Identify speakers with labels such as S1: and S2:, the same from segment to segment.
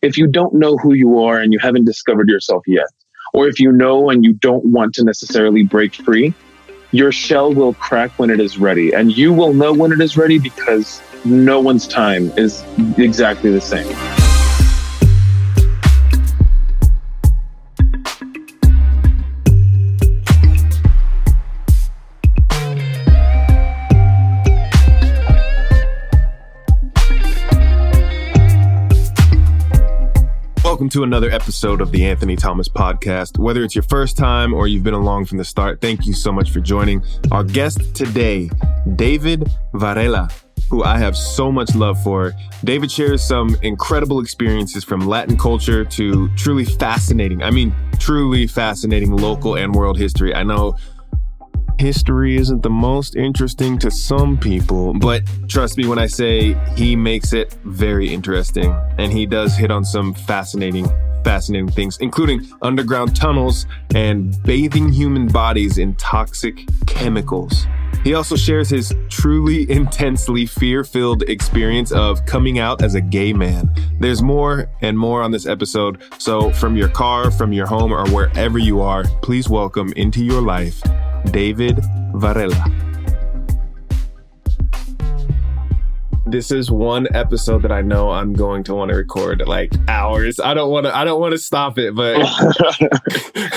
S1: if you don't know who you are and you haven't discovered yourself yet, or if you know and you don't want to necessarily break free, your shell will crack when it is ready. And you will know when it is ready because no one's time is exactly the same.
S2: Welcome to another episode of the Anthony Thomas Podcast. Whether it's your first time or you've been along from the start, thank you so much for joining. Our guest today, David Varela, who I have so much love for. David shares some incredible experiences from Latin culture to truly fascinating local and world history. I know history isn't the most interesting to some people, but trust me when I say he makes it very interesting. And he does hit on some fascinating things, including underground tunnels and bathing human bodies in toxic chemicals. He also shares his truly intensely fear-filled experience of coming out as a gay man. There's more and more on this episode, so from your car, from your home, or wherever you are, please welcome into your life, David Varela. This is one episode that I know I'm going to want to record like hours. I don't want to stop it, but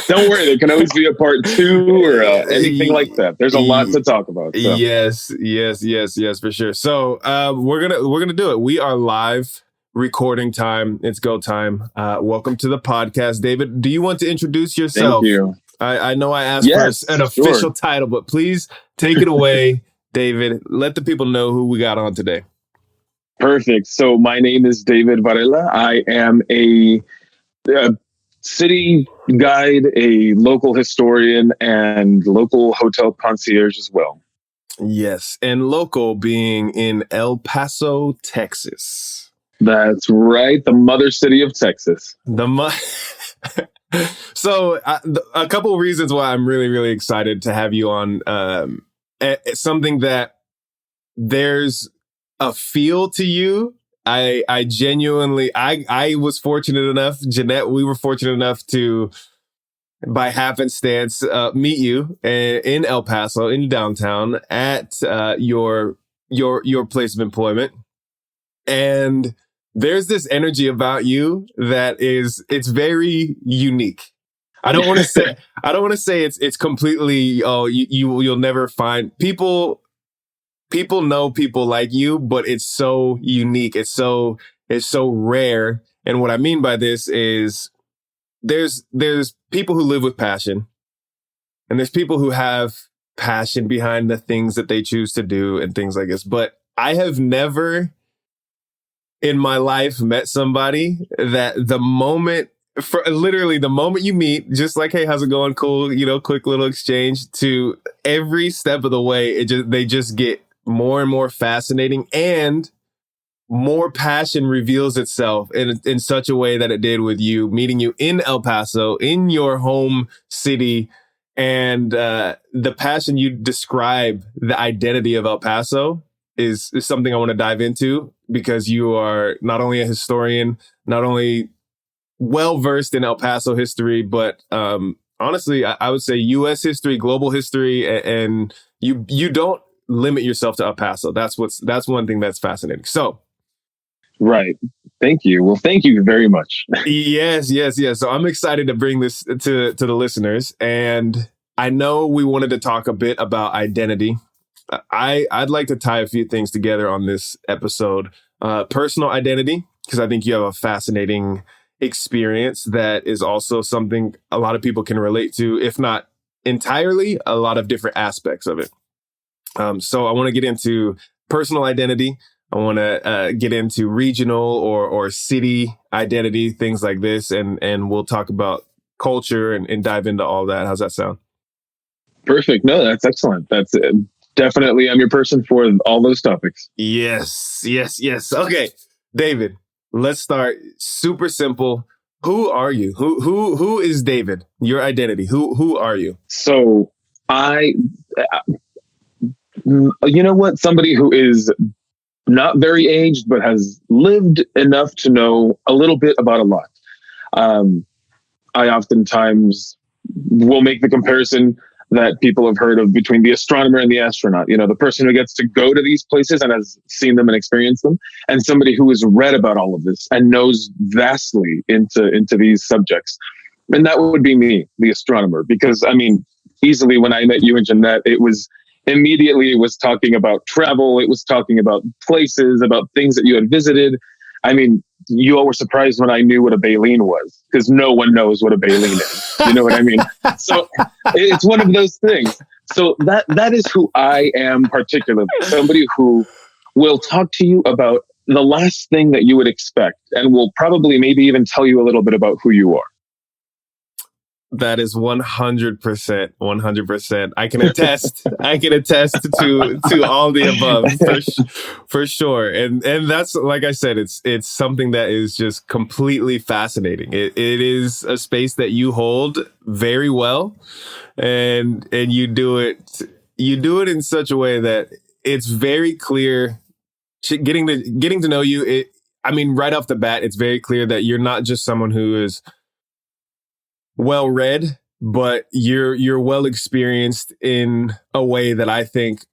S1: don't worry. There can always be a part two or anything like that. There's a lot to talk about. So.
S2: Yes, for sure. So we're gonna do it. We are live recording time. It's go time. Welcome to the podcast, David. Do you want to introduce yourself?
S1: Thank you.
S2: I know I asked for an official title, but please take it away, David. Let the people know who we got on today.
S1: Perfect. So my name is David Varela. I am a city guide, a local historian, and local hotel concierge as well.
S2: Yes. And local being in El Paso, Texas.
S1: That's right. The mother city of Texas.
S2: So a couple of reasons why I'm really, really excited to have you on. Something that there's a feel to you. I genuinely, I was fortunate enough, Jeanette, we were fortunate enough to, by happenstance, meet you in El Paso, in downtown, at your place of employment. And there's this energy about you that it's very unique. I don't want to say it's completely, you'll never find people know people like you, but it's so unique. It's so rare. And what I mean by this is there's people who live with passion, and there's people who have passion behind the things that they choose to do and things like this. But I have never in my life met somebody that the moment you meet, just like, hey, how's it going? Cool. Quick little exchange, to every step of the way, they just get more and more fascinating, and more passion reveals itself in such a way that it did with you, meeting you in El Paso, in your home city. And the passion you describe, the identity of El Paso is something I want to dive into, because you are not only a historian, not only well-versed in El Paso history, but honestly, I would say U.S. history, global history, and you don't limit yourself to El Paso. That's one thing that's fascinating. So,
S1: right. Thank you. Well, thank you very much.
S2: Yes. So I'm excited to bring this to the listeners, and I know we wanted to talk a bit about identity. I'd like to tie a few things together on this episode. Personal identity, because I think you have a fascinating experience that is also something a lot of people can relate to, if not entirely, a lot of different aspects of it. So I want to get into personal identity. I want to get into regional or city identity, things like this, and we'll talk about culture and dive into all that. How's that sound?
S1: Perfect. No, that's excellent. That's definitely, I'm your person for all those topics.
S2: Yes. Okay, David, let's start super simple. Who are you? Who is David? Your identity. Who are you?
S1: So you know what? Somebody who is not very aged, but has lived enough to know a little bit about a lot. Um, I oftentimes will make the comparison that people have heard of between the astronomer and the astronaut. You know, the person who gets to go to these places and has seen them and experienced them, and somebody who has read about all of this and knows vastly into these subjects. And that would be me, the astronomer, because I mean, easily when I met you and Jeanette, it was talking about travel. It was talking about places, about things that you had visited. I mean, you all were surprised when I knew what a baleen was, because no one knows what a baleen is. You know what I mean? So it's one of those things. So that is who I am, particularly somebody who will talk to you about the last thing that you would expect, and will probably maybe even tell you a little bit about who you are.
S2: That is 100%, 100%. I can attest. I can attest to all the above for sure. And that's, like I said, it's something that is just completely fascinating. It is a space that you hold very well, and you do it in such a way that it's very clear. Getting to know you, I mean, right off the bat, it's very clear that you're not just someone who is well read, but you're well experienced in a way that I think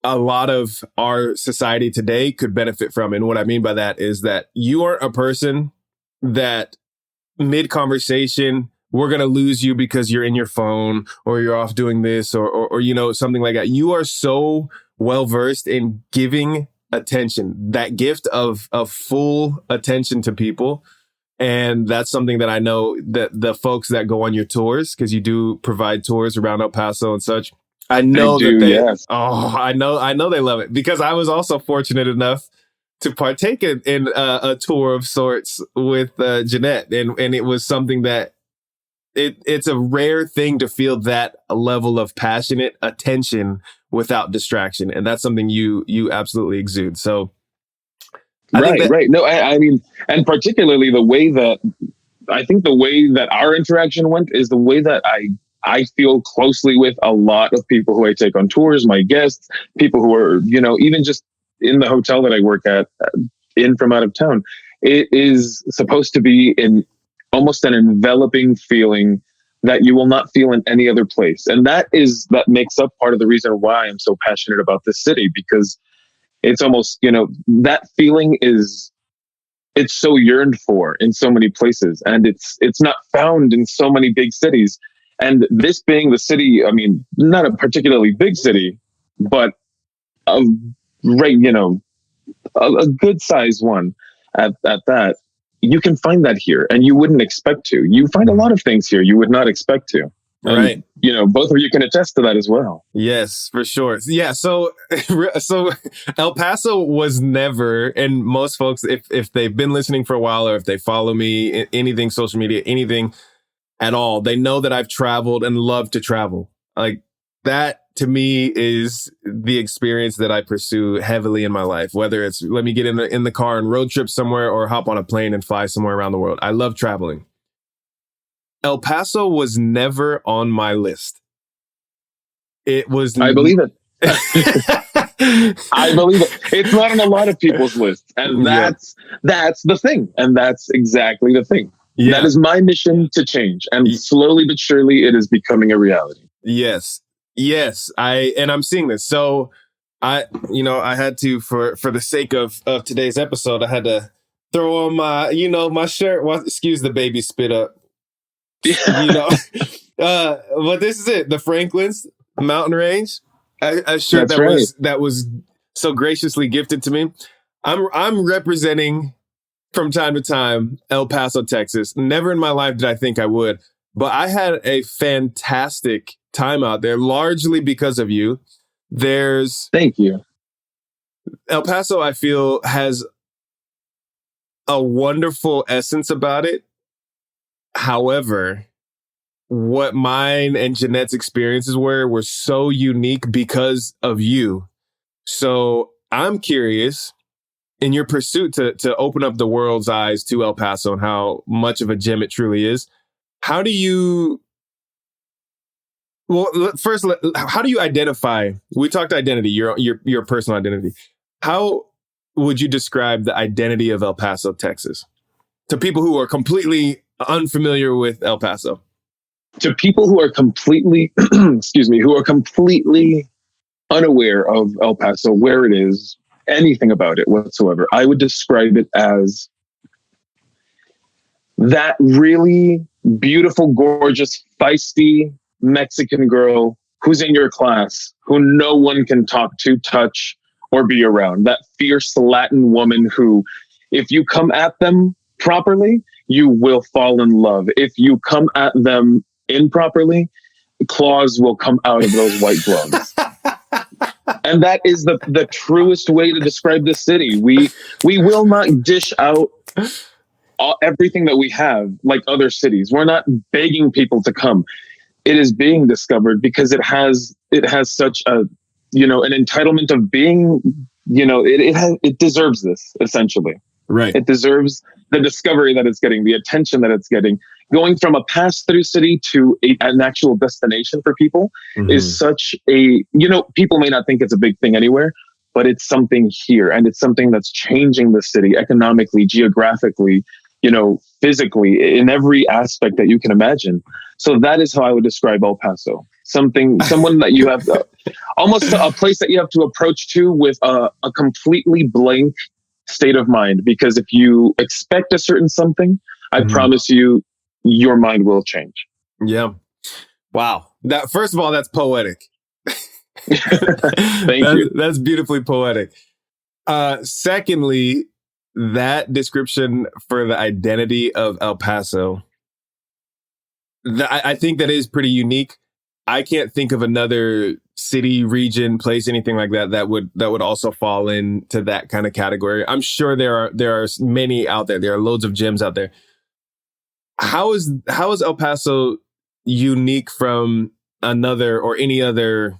S2: a lot of our society today could benefit from. And what I mean by that is that you aren't a person that mid conversation, we're going to lose you because you're in your phone or you're off doing this or you know, something like that. You are so well versed in giving attention, that gift of full attention to people. And that's something that I know that the folks that go on your tours, because you do provide tours around El Paso and such, I know yes. I know they love it, because I was also fortunate enough to partake in a tour of sorts with Jeanette. And it was something that it's a rare thing to feel that level of passionate attention without distraction. And that's something you absolutely exude. So
S1: Right. No, I mean, and particularly the way that our interaction went is the way that I feel closely with a lot of people who I take on tours, my guests, people who are, you know, even just in the hotel that I work at, in from out of town. It is supposed to be almost an enveloping feeling that you will not feel in any other place. And that makes up part of the reason why I'm so passionate about this city, because it's almost, you know, that feeling it's so yearned for in so many places, and it's not found in so many big cities. And this being the city, I mean, not a particularly big city, but a good sized one at that, you can find that here, and you wouldn't expect to. You find a lot of things here you would not expect to.
S2: Right.
S1: And, you know, both of you can attest to that as well.
S2: Yes, for sure. Yeah. So El Paso was never, and most folks, if they've been listening for a while, or if they follow me, anything social media, anything at all, they know that I've traveled and love to travel. Like, that to me is the experience that I pursue heavily in my life, whether it's let me get in the car and road trip somewhere, or hop on a plane and fly somewhere around the world. I love traveling. El Paso was never on my list. It was.
S1: I believe it. I believe it. It's not on a lot of people's lists, and that's the thing, and that's exactly the thing. Yeah. That is my mission to change, and slowly but surely, it is becoming a reality.
S2: Yes. I'm seeing this. So I had to, for the sake of today's episode, I had to throw on my shirt. Well, excuse the baby spit up. But this is it. The Franklin's Mountain Range, a shirt that was so graciously gifted to me. I'm representing from time to time El Paso, Texas. Never in my life did I think I would, but I had a fantastic time out there, largely because of you.
S1: Thank you.
S2: El Paso, I feel, has a wonderful essence about it. However, what mine and Jeanette's experiences were so unique because of you. So I'm curious, in your pursuit to open up the world's eyes to El Paso and how much of a gem it truly is, how do you identify? We talked identity, your personal identity. How would you describe the identity of El Paso, Texas, to people who are completely unfamiliar with El Paso?
S1: To people who are completely, who are completely unaware of El Paso, where it is, anything about it whatsoever, I would describe it as that really beautiful, gorgeous, feisty Mexican girl who's in your class, who no one can talk to, touch, or be around. That fierce Latin woman who, if you come at them properly, you will fall in love. If you come at them improperly, claws will come out of those white gloves. And that is the truest way to describe this city. We will not dish out everything that we have like other cities. We're not begging people to come. It is being discovered because it has such a, an entitlement of being, it deserves this, essentially.
S2: Right.
S1: It deserves the discovery that it's getting, the attention that it's getting. Going from a pass-through city to an actual destination for people is such a, people may not think it's a big thing anywhere, but it's something here. And it's something that's changing the city economically, geographically, physically, in every aspect that you can imagine. So that is how I would describe El Paso. Someone that you have almost a place that you have to approach to with a completely blank state of mind. Because if you expect a certain something, I promise you, your mind will change.
S2: Yeah. Wow. That, first of all, that's poetic.
S1: Thank you.
S2: That's beautifully poetic. Secondly, that description for the identity of El Paso, I think that is pretty unique. I can't think of another city, region, place, anything like that that would also fall into that kind of category. I'm sure there are many out there. There are loads of gems out there. How is El Paso unique from another or any other?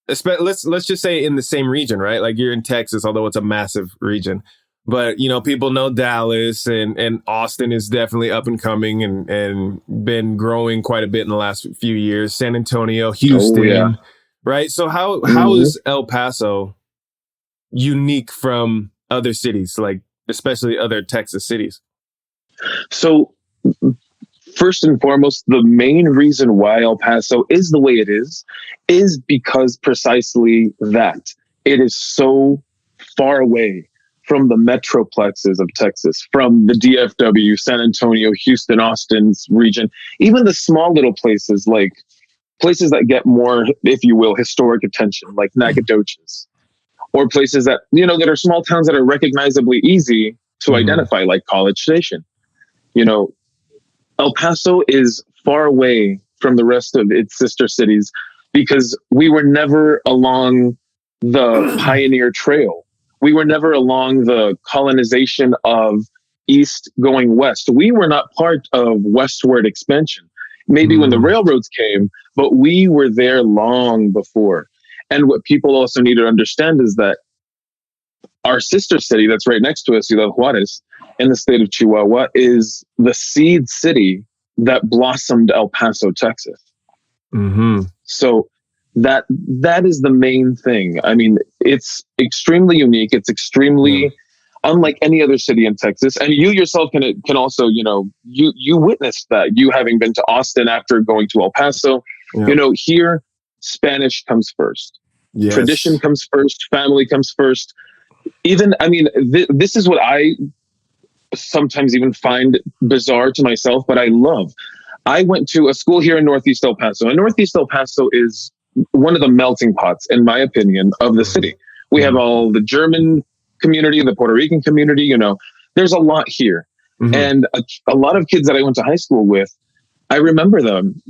S2: Let's just say in the same region, right? Like you're in Texas, although it's a massive region. But, people know Dallas and Austin is definitely up and coming and been growing quite a bit in the last few years. San Antonio, Houston, right? So how is El Paso unique from other cities, like especially other Texas cities?
S1: So first and foremost, the main reason why El Paso is the way it is because precisely that. It is so far away from the metroplexes of Texas, from the DFW, San Antonio, Houston, Austin's region, even the small little places, like places that get more, if you will, historic attention, like Nacogdoches, or places that, that are small towns that are recognizably easy to identify, like College Station. El Paso is far away from the rest of its sister cities because we were never along the pioneer trail. We were never along the colonization of east going west. We were not part of westward expansion. Maybe when the railroads came, but we were there long before. And what people also need to understand is that our sister city that's right next to us, Ciudad Juarez, in the state of Chihuahua, is the seed city that blossomed El Paso, Texas. So that is the main thing. I mean, it's extremely unique. It's extremely unlike any other city in Texas. And you yourself can also, you witnessed that, you having been to Austin after going to El Paso. Here, Spanish comes first. Yes. Tradition comes first. Family comes first. Even, this is what I sometimes even find bizarre to myself, but I love. I went to a school here in Northeast El Paso, and Northeast El Paso is one of the melting pots, in my opinion, of the city. We have all the German community, the Puerto Rican community, there's a lot here. And a lot of kids that I went to high school with, I remember them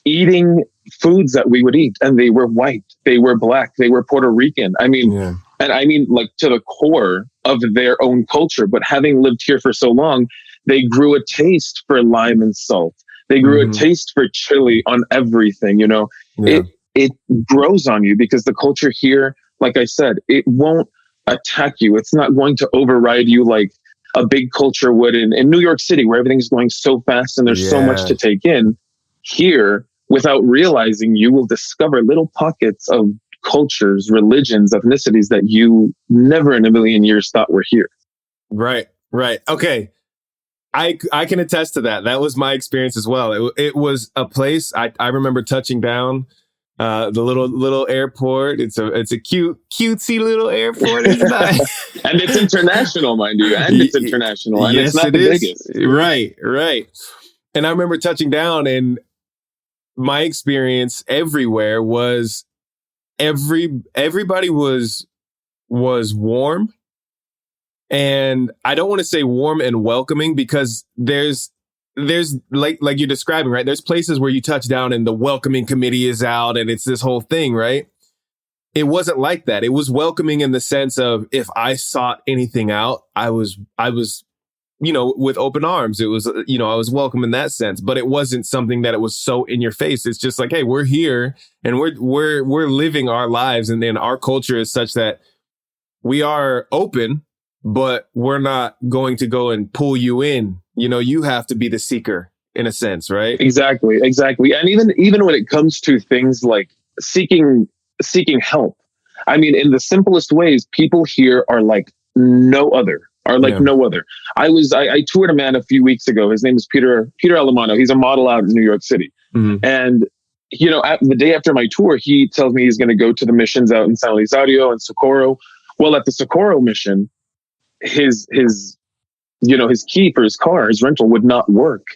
S1: eating foods that we would eat, and they were white, they were black, they were Puerto Rican. And I mean, like to the core of their own culture, but having lived here for so long, they grew a taste for lime and salt. They grew a taste for chili on everything, It grows on you because the culture here, like I said, it won't attack you. It's not going to override you like a big culture would in New York City, where everything's going so fast and there's so much to take in. Here, without realizing, you will discover little pockets of cultures, religions, ethnicities that you never in a million years thought were here.
S2: Right. Okay. I can attest to that. That was my experience as well. It was a place I remember touching down, the little airport. It's a cutesy little airport. It's nice.
S1: And it's international, mind you. And it's international. And it's not the biggest.
S2: Right. And I remember touching down, and my experience everywhere was everybody was warm. And I don't want to say warm and welcoming, because there's like you're describing, right? There's places where you touch down and the welcoming committee is out and it's this whole thing, right? It wasn't like that. It was welcoming in the sense of, if I sought anything out, I was, with open arms. It was, I was welcome in that sense, but it wasn't something that it was so in your face. It's just like, hey, we're here and we're living our lives. And then our culture is such that we are open, but we're not going to go and pull you in. You have to be the seeker in a sense, right?
S1: Exactly. And even when it comes to things like seeking help, I mean, in the simplest ways, people here are like no other. I toured a man a few weeks ago. His name is Peter Alamano. He's a model out in New York City. Mm-hmm. And, the day after my tour, he tells me he's going to go to the missions out in San Elizario and Socorro. Well, at the Socorro mission, his key for his car, his rental, would not work.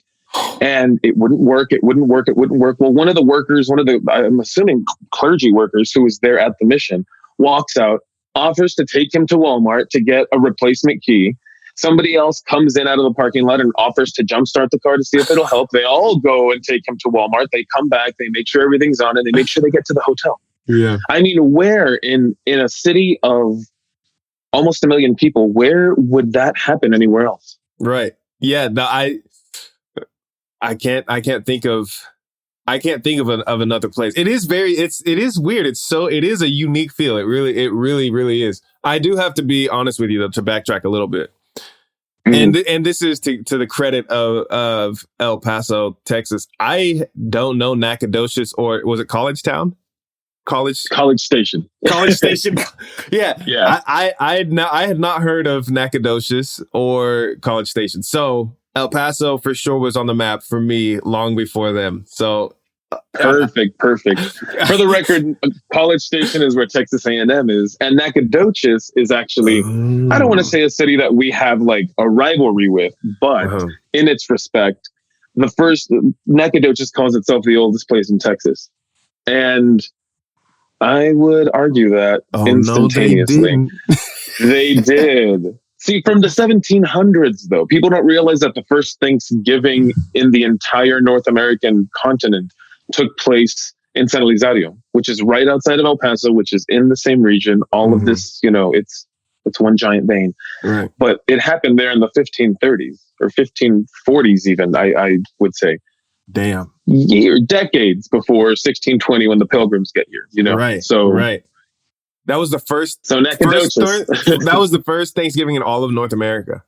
S1: And it wouldn't work. Well, one of the I'm assuming clergy workers who was there at the mission, walks out, offers to take him to Walmart to get a replacement key. Somebody else comes in out of the parking lot and offers to jumpstart the car to see if it'll help. They all go and take him to Walmart. They come back, they make sure everything's on, and they make sure they get to the hotel.
S2: Yeah.
S1: I mean, where in a city of almost 1 million people, where would that happen anywhere else?
S2: Right. Yeah. No, I can't think of another place. It is weird. It is a unique feel. It really is. I do have to be honest with you though, to backtrack a little bit. Mm-hmm. And this is to the credit of El Paso, Texas. I don't know Nacogdoches, or was it College Town? College Station. Yeah. I had not heard of Nacogdoches or College Station. So El Paso for sure was on the map for me long before them. So
S1: perfect. For the record, College Station is where Texas A&M is, and Nacogdoches is actually, I don't want to say a city that we have like a rivalry with, but in its respect, Nacogdoches calls itself the oldest place in Texas, and I would argue that instantaneously.
S2: No,
S1: they did. See, from the 1700s, though, people don't realize that the first Thanksgiving in the entire North American continent took place in San Elizario, which is right outside of El Paso, which is in the same region. All of this, it's one giant vein. Right. But it happened there in the 1530s or 1540s even, I would say.
S2: Damn.
S1: Decades before 1620 when the Pilgrims get here,
S2: Right.
S1: So
S2: right. That was the first.
S1: So
S2: that was the first Thanksgiving in all of North America.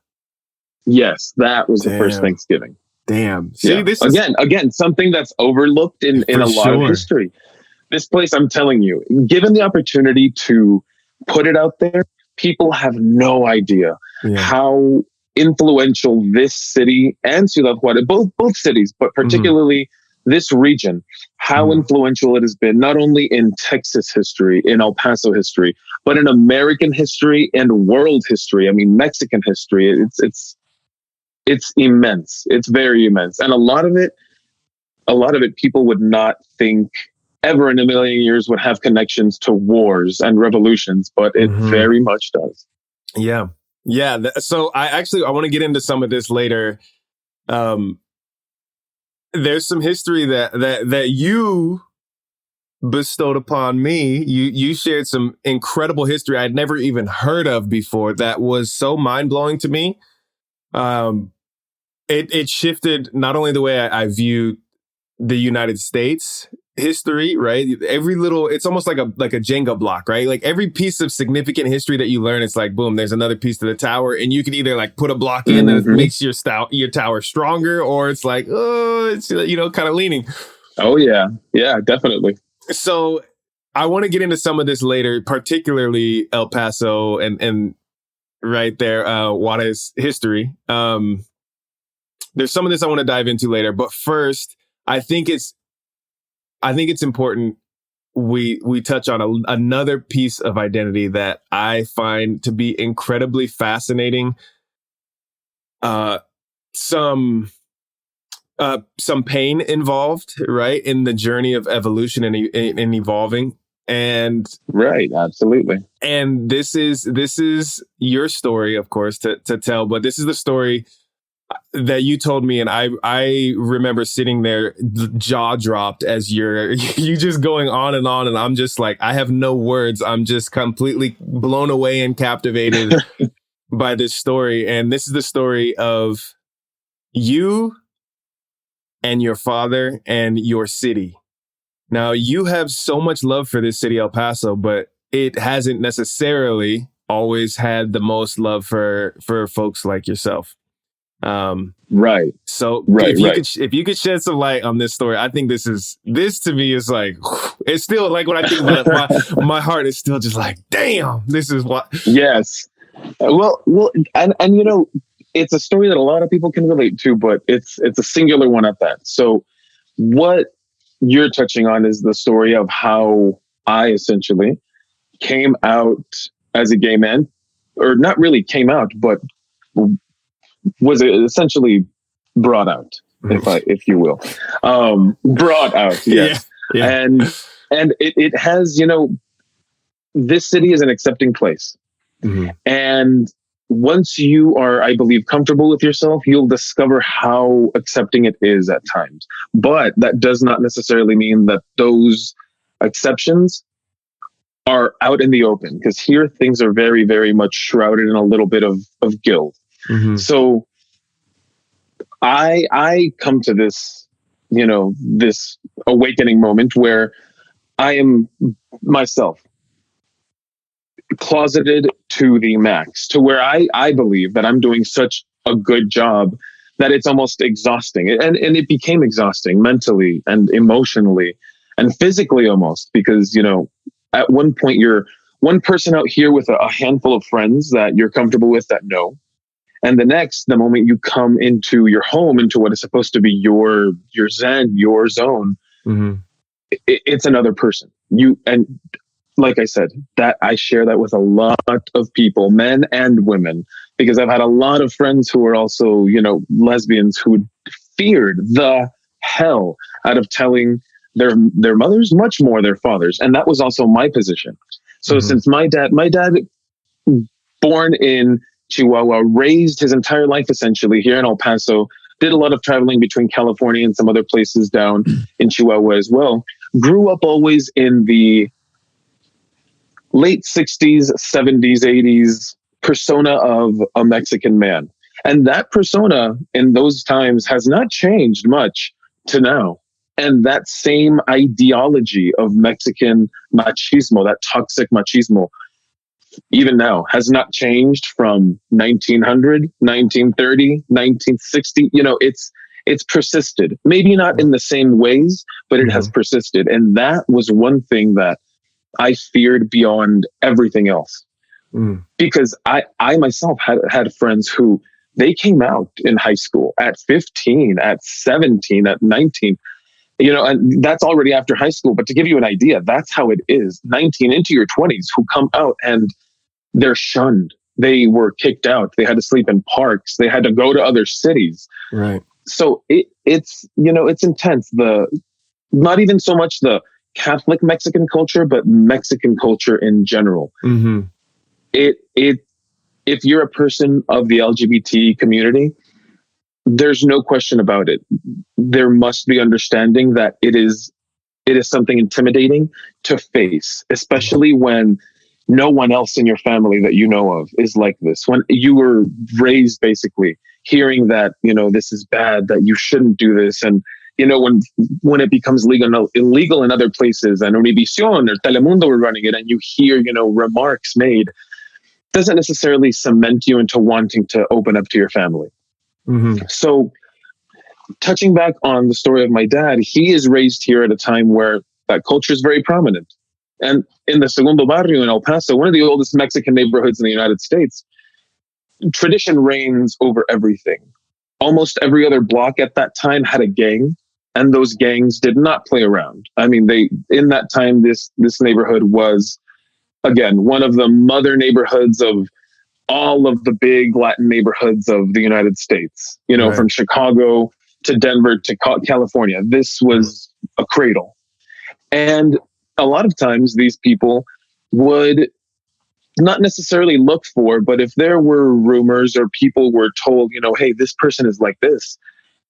S1: Yes, that was the first Thanksgiving.
S2: Damn. See, this
S1: is again something that's overlooked in a lot of history. This place, I'm telling you, given the opportunity to put it out there, people have no idea how influential this city and Ciudad Juarez, both cities, but particularly this region, how influential it has been, not only in Texas history, in El Paso history, but in American history and world history. I mean, Mexican history. It's immense. It's very immense. And a lot of it, people would not think ever in a million years would have connections to wars and revolutions, but it very much does.
S2: Yeah. Yeah. So I want to get into some of this later. There's some history that you bestowed upon me. You shared some incredible history I'd never even heard of before that was so mind-blowing to me. It shifted not only the way I view the United States history, right? It's almost like a Jenga block, right? Like every piece of significant history that you learn, it's like, boom, there's another piece to the tower. And you can either like put a block in and it makes your tower stronger, or it's like, oh, it's, kind of leaning.
S1: Oh, yeah. Yeah, definitely.
S2: So I want to get into some of this later, particularly El Paso and right there, Juarez history. There's some of this I want to dive into later, but first, I think it's important we touch on another piece of identity that I find to be incredibly fascinating. Some pain involved, right, in the journey of evolution and evolving. And
S1: right, absolutely.
S2: And this is your story, of course, to tell, but this is the story that you told me, and I remember sitting there jaw dropped as you just going on, and I'm just like, I have no words. I'm just completely blown away and captivated by this story. And this is the story of you and your father and your city. Now, you have so much love for this city, El Paso, but it hasn't necessarily always had the most love for folks like yourself.
S1: Right.
S2: So
S1: right,
S2: if you could shed some light on this story, I think this to me is like, it's still like when I think about it, my heart is still just like, damn, this is what.
S1: Yes. Well, and you know, it's a story that a lot of people can relate to, but it's a singular one at that. So what you're touching on is the story of how I essentially came out as a gay man, or not really came out, but was essentially brought out, if you will, brought out. Yes.
S2: Yeah.
S1: And it has, you know, this city is an accepting place. Mm-hmm. And once you are, I believe, comfortable with yourself, you'll discover how accepting it is at times. But that does not necessarily mean that those exceptions are out in the open, because here things are very, very much shrouded in a little bit of guilt. Mm-hmm. So I come to this, you know, this awakening moment where I am myself closeted to the max, to where I believe that I'm doing such a good job that it's almost exhausting. And it became exhausting mentally and emotionally and physically almost, because, you know, at one point you're one person out here with a handful of friends that you're comfortable with that know. And the next, the moment you come into your home, into what is supposed to be your zen, your zone, mm-hmm. It's another person. And like I said, that I share that with a lot of people, men and women, because I've had a lot of friends who are also, you know, lesbians who feared the hell out of telling their mothers, much more their fathers. And that was also my position. So mm-hmm. since my dad, born in Chihuahua, raised his entire life essentially here in El Paso, did a lot of traveling between California and some other places down in Chihuahua as well, grew up always in the late 60s, 70s, 80s persona of a Mexican man. And that persona in those times has not changed much to now. And that same ideology of Mexican machismo, that toxic machismo, even now has not changed from 1900, 1930, 1960. You know, it's persisted. Maybe not in the same ways, but it mm-hmm. has persisted. And that was one thing that I feared beyond everything else. Mm. Because I myself had friends who they came out in high school at 15, at 17, at 19, you know, and that's already after high school. But to give you an idea, that's how it is. 19 into your 20s who come out and they're shunned. They were kicked out. They had to sleep in parks. They had to go to other cities. Right. So it's, you know, it's intense. Not even so much the Catholic Mexican culture, but Mexican culture in general. Mm-hmm. If you're a person of the LGBT community, there's no question about it. There must be understanding that it is something intimidating to face, especially when no one else in your family that you know of is like this. When you were raised basically hearing that, you know, this is bad, that you shouldn't do this. And, you know, when it becomes illegal in other places, and Univision or Telemundo were running it, and you hear, you know, remarks made, doesn't necessarily cement you into wanting to open up to your family. Mm-hmm. So touching back on the story of my dad, he is raised here at a time where that culture is very prominent. And in the Segundo Barrio in El Paso, one of the oldest Mexican neighborhoods in the United States, tradition reigns over everything. Almost every other block at that time had a gang, and those gangs did not play around. I mean, in that time, this neighborhood was, again, one of the mother neighborhoods of all of the big Latin neighborhoods of the United States,
S2: Right.
S1: from Chicago to Denver to California. This was a cradle. And a lot of times these people would not necessarily look for, but if there were rumors or people were told, hey, this person is like this,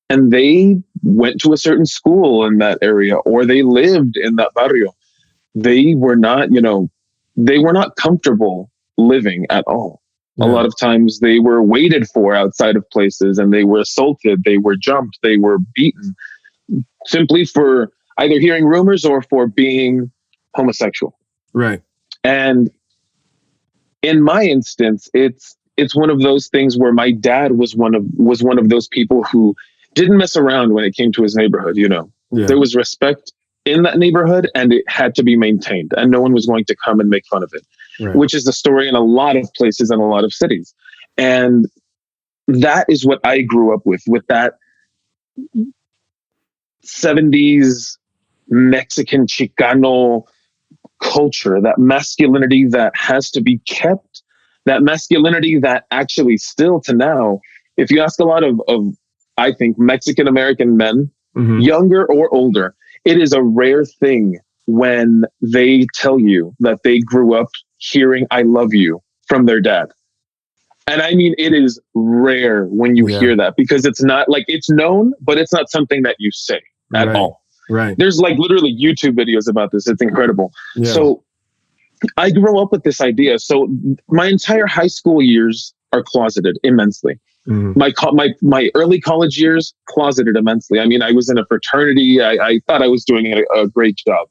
S1: and they went to a certain school in that area, or they lived in that barrio, they were not, they were not comfortable living at all. Yeah. A lot of times they were waited for outside of places, and they were assaulted, they were jumped, they were beaten, simply for either hearing rumors or for being homosexual.
S2: Right.
S1: And in my instance, it's one of those things where my dad was one of those people who didn't mess around when it came to his neighborhood. Yeah. There was respect in that neighborhood, and it had to be maintained, and no one was going to come and make fun of it, right. Which is the story in a lot of places and a lot of cities. And that is what I grew up with that 70s Mexican Chicano culture, that masculinity that has to be kept, that masculinity that actually still to now, if you ask a lot of I think, Mexican American men, mm-hmm. younger or older, it is a rare thing when they tell you that they grew up hearing "I love you" from their dad. And I mean, it is rare when you hear that, because it's not like, it's known, but it's not something that you say at all.
S2: Right.
S1: There's like literally YouTube videos about this. It's incredible. Yeah. So I grew up with this idea. So my entire high school years are closeted immensely. Mm-hmm. My early college years, closeted immensely. I mean, I was in a fraternity. I thought I was doing a great job.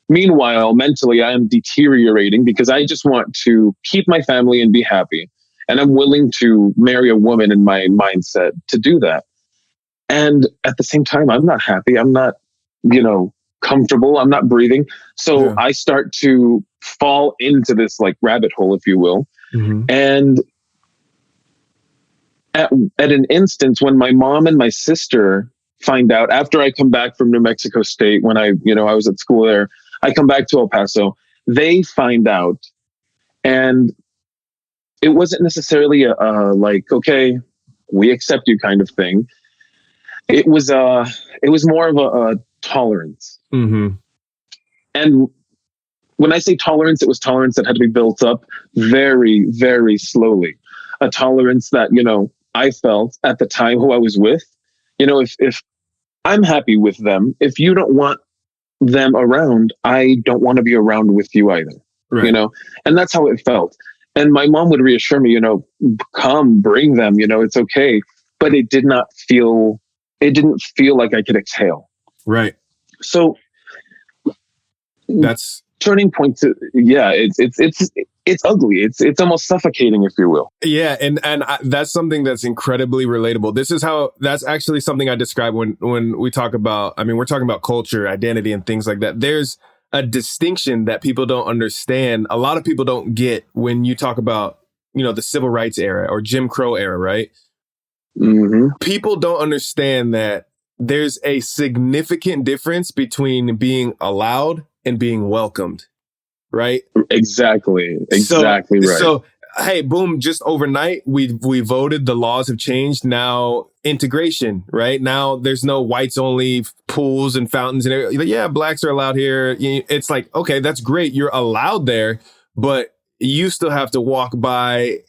S1: Meanwhile, mentally, I am deteriorating because I just want to keep my family and be happy. And I'm willing to marry a woman in my mindset to do that. And at the same time, I'm not happy. I'm not, comfortable. I'm not breathing. So I start to fall into this like rabbit hole, if you will. Mm-hmm. And at an instance when my mom and my sister find out, after I come back from New Mexico State, when I was at school there, I come back to El Paso, they find out. And it wasn't necessarily a like, okay, we accept you kind of thing. It was more of a tolerance. Mm-hmm. And when I say tolerance, it was tolerance that had to be built up very, very slowly. A tolerance that, I felt at the time who I was with, if I'm happy with them, if you don't want them around, I don't want to be around with you either, right. And that's how it felt. And my mom would reassure me, come, bring them, it's okay. But it didn't feel like I could exhale.
S2: Right.
S1: So
S2: that's
S1: turning point to, it's ugly. It's almost suffocating, if you will.
S2: Yeah. And that's something that's incredibly relatable. That's actually something I describe when we talk about, we're talking about culture, identity, and things like that. There's a distinction that people don't understand. A lot of people don't get when you talk about, the civil rights era or Jim Crow era, right? Mm-hmm. People don't understand that there's a significant difference between being allowed and being welcomed, right?
S1: Exactly right.
S2: So, hey, boom, just overnight, we voted, the laws have changed. Now, integration, right? Now, there's no whites only pools and fountains and everything. Yeah, blacks are allowed here. It's like, okay, that's great. You're allowed there, but you still have to walk by,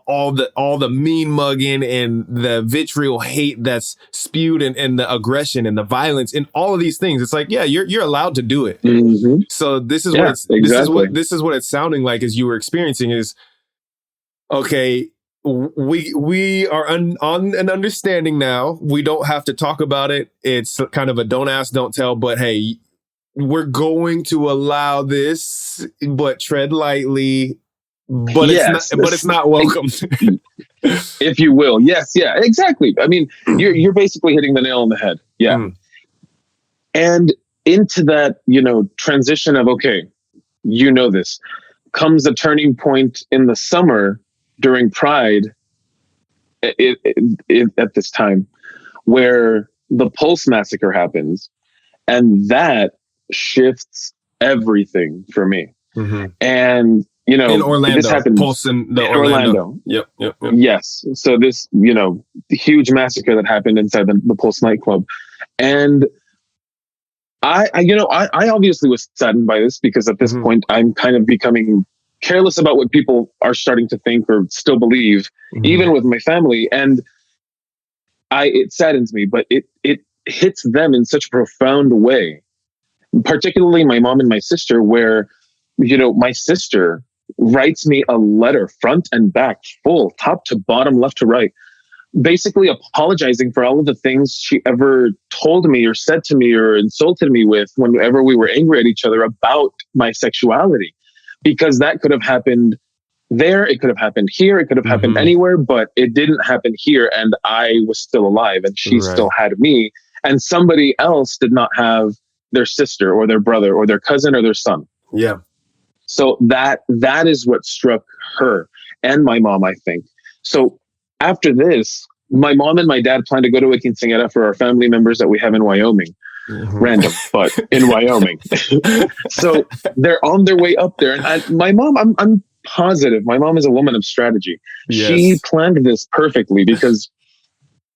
S2: all the mean mugging and the vitriol hate that's spewed and the aggression and the violence and all of these things. It's like, yeah, you're allowed to do it. Mm-hmm. So this is this is what it's sounding like as you were experiencing is, okay, we are on an understanding now. We don't have to talk about it. It's kind of a don't ask, don't tell, but hey, we're going to allow this, but tread lightly. But it's not welcome.
S1: If you will. Yes. Yeah, exactly. I mean, you're basically hitting the nail on the head. Yeah. Mm. And into that, transition of, okay, you know this, comes a turning point in the summer during Pride at this time where the Pulse massacre happens, and that shifts everything for me.
S2: Mm-hmm.
S1: And
S2: in Orlando,
S1: this happened
S2: Pulse in the
S1: Orlando.
S2: Yep.
S1: Yes. So this, huge massacre that happened inside the Pulse nightclub, and I obviously was saddened by this because at this point I'm kind of becoming careless about what people are starting to think or still believe, even with my family. And it saddens me, but it hits them in such a profound way, particularly my mom and my sister, where, my sister writes me a letter front and back, full, top to bottom, left to right, basically apologizing for all of the things she ever told me or said to me or insulted me with whenever we were angry at each other about my sexuality. Because that could have happened there, it could have happened here, it could have happened anywhere, but it didn't happen here, and I was still alive, and she still had me, and somebody else did not have their sister or their brother or their cousin or their son.
S2: Yeah.
S1: So that is what struck her and my mom, I think. So after this, my mom and my dad plan to go to a quinceañera for our family members that we have in Wyoming. Random, but in Wyoming. So they're on their way up there. And my mom, I'm positive, my mom is a woman of strategy. Yes. She planned this perfectly because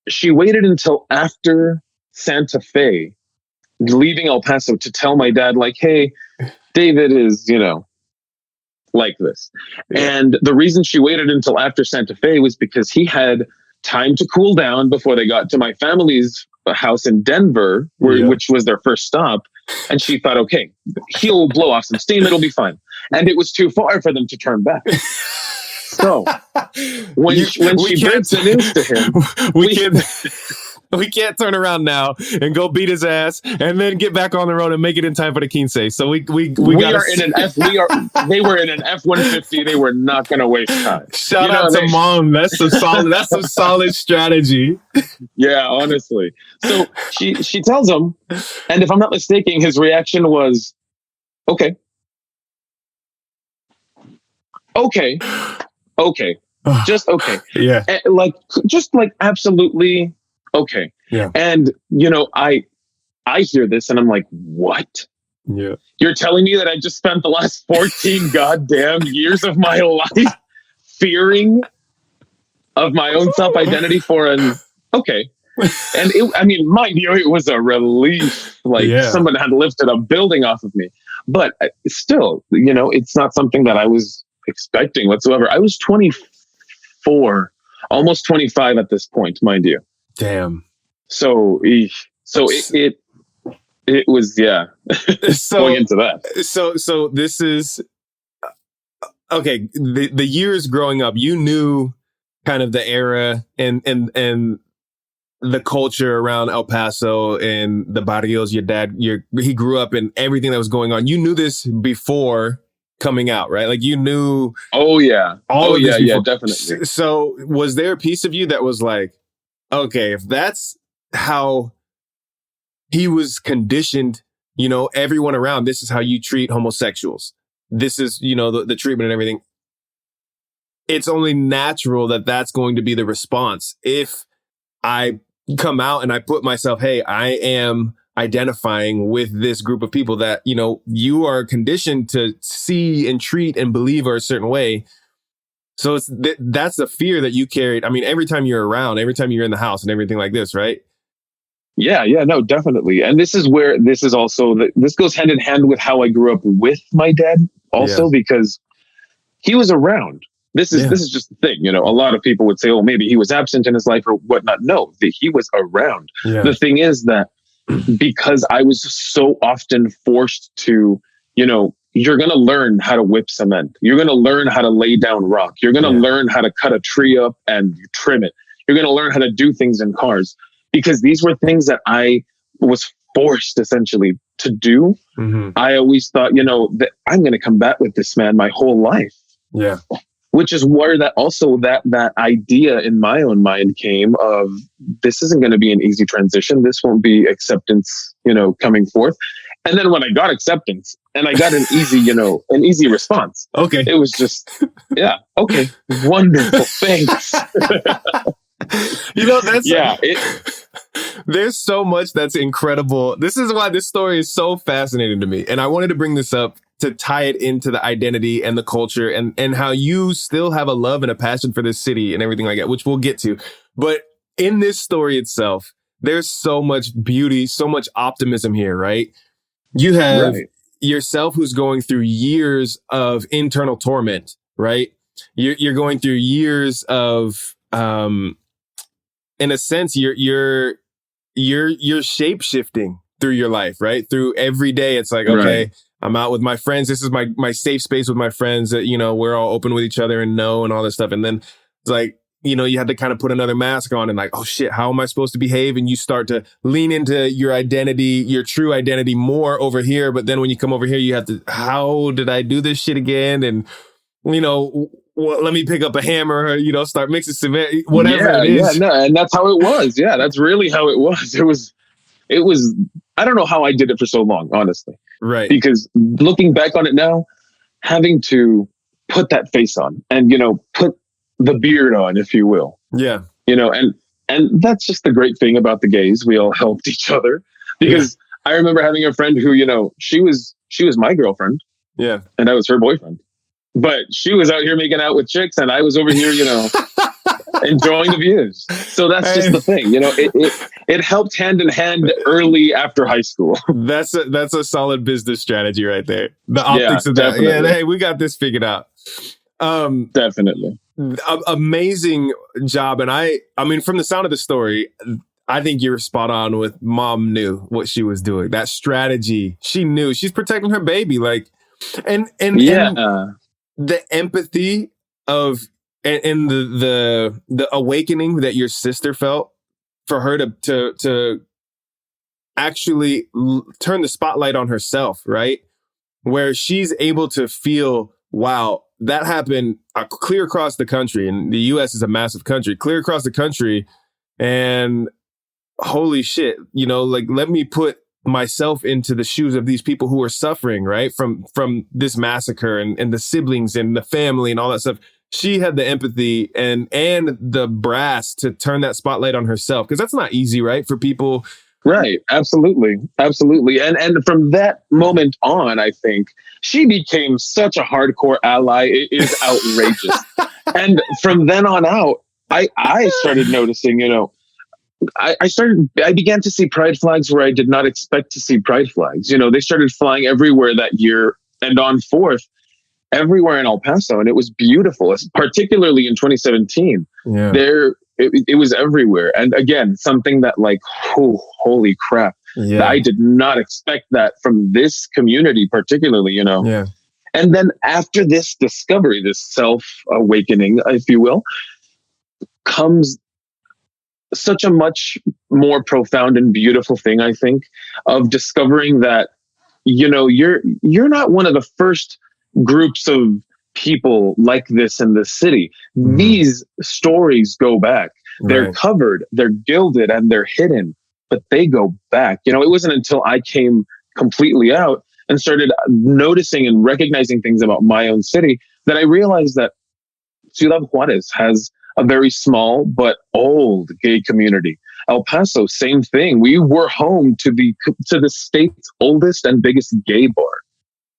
S1: she waited until after Santa Fe, leaving El Paso, to tell my dad, like, hey, David is, like this. Yeah. And the reason she waited until after Santa Fe was because he had time to cool down before they got to my family's house in Denver, which was their first stop. And she thought, okay, he'll blow off some steam, it'll be fine. And it was too far for them to turn back. So when she breaks the news to him,
S2: we can't turn around now and go beat his ass and then get back on the road and make it in time for the quince. So we
S1: are in an F. They were in an F-150. They were not going to waste time.
S2: Shout out to mom. That's some solid. That's some solid strategy.
S1: Yeah, honestly. So she tells him, and if I'm not mistaken, his reaction was, okay, just okay.
S2: Yeah,
S1: just absolutely. Okay.
S2: Yeah.
S1: And, I hear this and I'm like, what?
S2: Yeah.
S1: You're telling me that I just spent the last 14 goddamn years of my life fearing of my own self-identity for okay. And mind you, it was a relief. Someone had lifted a building off of me, but still, it's not something that I was expecting whatsoever. I was 24, almost 25 at this point, mind you.
S2: Damn.
S1: So it was, yeah.
S2: So
S1: going into that.
S2: So this is okay. The years growing up, you knew kind of the era and the culture around El Paso and the barrios. Your dad, he grew up in everything that was going on. You knew this before coming out, right? Like you knew.
S1: Oh yeah.
S2: Yeah,
S1: definitely.
S2: So was there a piece of you that was like, okay, if that's how he was conditioned, everyone around, this is how you treat homosexuals. This is, the treatment and everything. It's only natural that that's going to be the response. If I come out and I put myself, hey, I am identifying with this group of people that, you are conditioned to see and treat and believe are a certain way. So that's the fear that you carried. I mean, every time you're around, every time you're in the house and everything like this, right?
S1: Yeah, no, definitely. And this is where this goes hand in hand with how I grew up with my dad also, because he was around. This is just the thing. A lot of people would say, oh, maybe he was absent in his life or whatnot. No, he was around. Yeah. The thing is that because I was so often forced to, you're going to learn how to whip cement. You're going to learn how to lay down rock. You're going to learn how to cut a tree up and trim it. You're going to learn how to do things in cars, because these were things that I was forced essentially to do. Mm-hmm. I always thought, that I'm going to combat with this man my whole life.
S2: Yeah.
S1: Which is where that idea in my own mind came of, this isn't going to be an easy transition. This won't be acceptance, coming forth. And then when I got acceptance and I got an easy response,
S2: Okay.
S1: it was just, yeah, okay, wonderful, thanks.
S2: That's
S1: Yeah,
S2: there's so much that's incredible. This is why this story is so fascinating to me. And I wanted to bring this up to tie it into the identity and the culture and how you still have a love and a passion for this city and everything like that, which we'll get to. But in this story itself, there's so much beauty, so much optimism here, right? You have
S1: right.
S2: yourself who's going through years of internal torment, right? You're going through years of, in a sense, you're shape shifting through your life, right? Through every day, it's like, okay,
S1: Right.
S2: I'm out with my friends. This is my safe space with my friends that, we're all open with each other and know and all this stuff. And then it's like, you had to kind of put another mask on and like, oh shit, how am I supposed to behave? And you start to lean into your identity, your true identity more over here. But then when you come over here, you have to, how did I do this shit again? And, well, let me pick up a hammer, start mixing cement, whatever it is.
S1: Yeah, no, and that's how it was. Yeah, that's really how it was. It was, I don't know how I did it for so long, honestly.
S2: Right.
S1: Because looking back on it now, having to put that face on and, put the beard on, if you will.
S2: Yeah.
S1: And that's just the great thing about the gays. We all helped each other because I remember having a friend who, she was my girlfriend.
S2: Yeah.
S1: And I was her boyfriend. But she was out here making out with chicks and I was over here, enjoying the views. So that's just the thing, it helped hand in hand early after high school.
S2: That's a solid business strategy right there. The optics of that.
S1: Definitely.
S2: Yeah, hey, we got this figured out.
S1: Definitely.
S2: Amazing job. And I mean, from the sound of the story, I think you're spot on with mom knew what she was doing. That strategy, she knew she's protecting her baby. Like, and the empathy of and the awakening that your sister felt for her to actually turn the spotlight on herself, right? Where she's able to feel, wow, that happened clear across the country. And the US is a massive country, clear across the country. And holy shit, like, let me put myself into the shoes of these people who are suffering, right? From this massacre and the siblings and the family and all that stuff. She had the empathy and the brass to turn that spotlight on herself. Cause that's not easy, right? For people.
S1: Right. Absolutely. Absolutely. And from that moment on, I think she became such a hardcore ally. It is outrageous. And from then on out, I started noticing, I began to see pride flags where I did not expect to see pride flags. They started flying everywhere that year and on 4th, everywhere in El Paso. And it was beautiful, particularly in 2017.
S2: Yeah.
S1: It was everywhere. And again, something that like, holy crap.
S2: Yeah.
S1: I did not expect that from this community, particularly,
S2: Yeah.
S1: And then after this discovery, this self-awakening, if you will, comes such a much more profound and beautiful thing, I think, of discovering that, you're not one of the first groups of people like this in the city. Mm-hmm. These stories go back. They're covered, they're gilded, and they're hidden, but they go back. It wasn't until I came completely out and started noticing and recognizing things about my own city that I realized that Ciudad Juarez has a very small but old gay community. El Paso, same thing. We were home to the state's oldest and biggest gay bar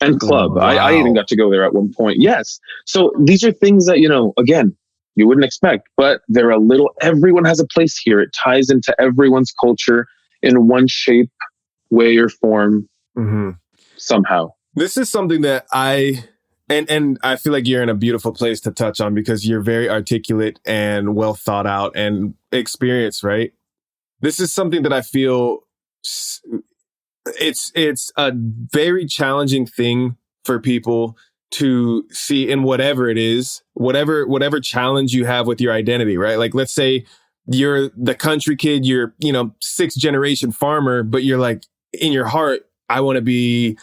S1: and club.
S2: Oh, wow.
S1: I even got to go there at one point. Yes. So these are things that, again, you wouldn't expect, but they're everyone has a place here. It ties into everyone's culture in one shape, way, or form, somehow.
S2: This is something that and I feel like you're in a beautiful place to touch on because you're very articulate and well thought out and experienced, right? This is something that I feel it's a very challenging thing for people to see in whatever it is, whatever challenge you have with your identity, right? Like, let's say you're the country kid, you're, 6th generation farmer, but you're like, in your heart, I want to be,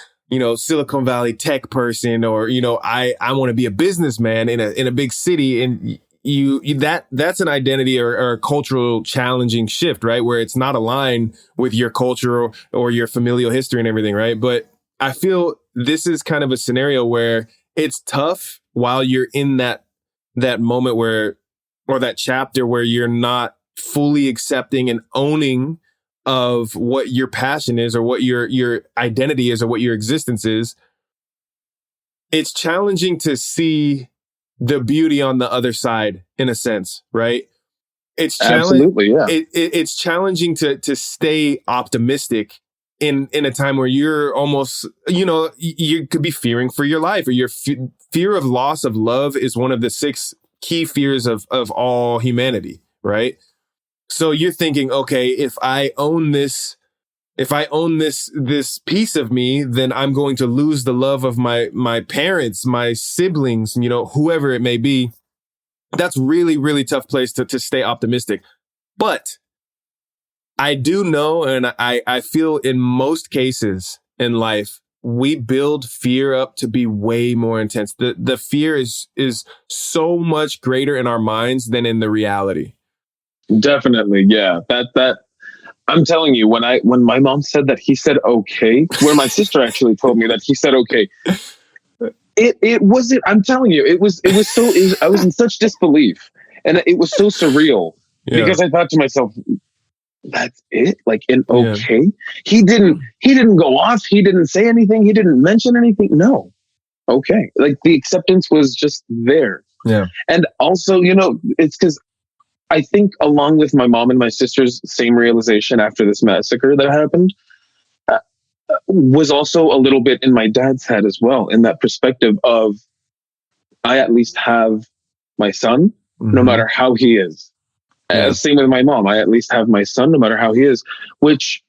S2: Silicon Valley tech person, or, I want to be a businessman in a big city. And that's an identity or a cultural challenging shift, right? Where it's not aligned with your culture or your familial history and everything, right? But I feel this is kind of a scenario where it's tough while you're in that moment where, or that chapter where you're not fully accepting and owning of what your passion is or what your identity is or what your existence is. It's challenging to see the beauty on the other side, in a sense, right?
S1: Absolutely, yeah.
S2: It's challenging to stay optimistic in a time where you're almost, you could be fearing for your life, or your fear of loss of love is one of the 6 key fears of all humanity, right? So you're thinking, okay, if I own this piece of me, then I'm going to lose the love of my parents, my siblings, whoever it may be. That's really, really tough place to stay optimistic. But I do know, and I feel in most cases in life, we build fear up to be way more intense. The fear is so much greater in our minds than in the reality.
S1: Definitely, yeah. That I'm telling you, when my mom said that he said okay, where my sister actually told me that he said okay, it wasn't. I'm telling you, it was so. I was in such disbelief, and it was so surreal because I thought to myself, that's it, like an okay. He didn't go off. He didn't say anything. He didn't mention anything. No, okay. Like the acceptance was just there.
S2: Yeah,
S1: and also, it's because I think, along with my mom and my sister's same realization after this massacre that happened, was also a little bit in my dad's head as well, in that perspective of, I at least have my son, no matter how he is. Same with my mom. I at least have my son, no matter how he is, which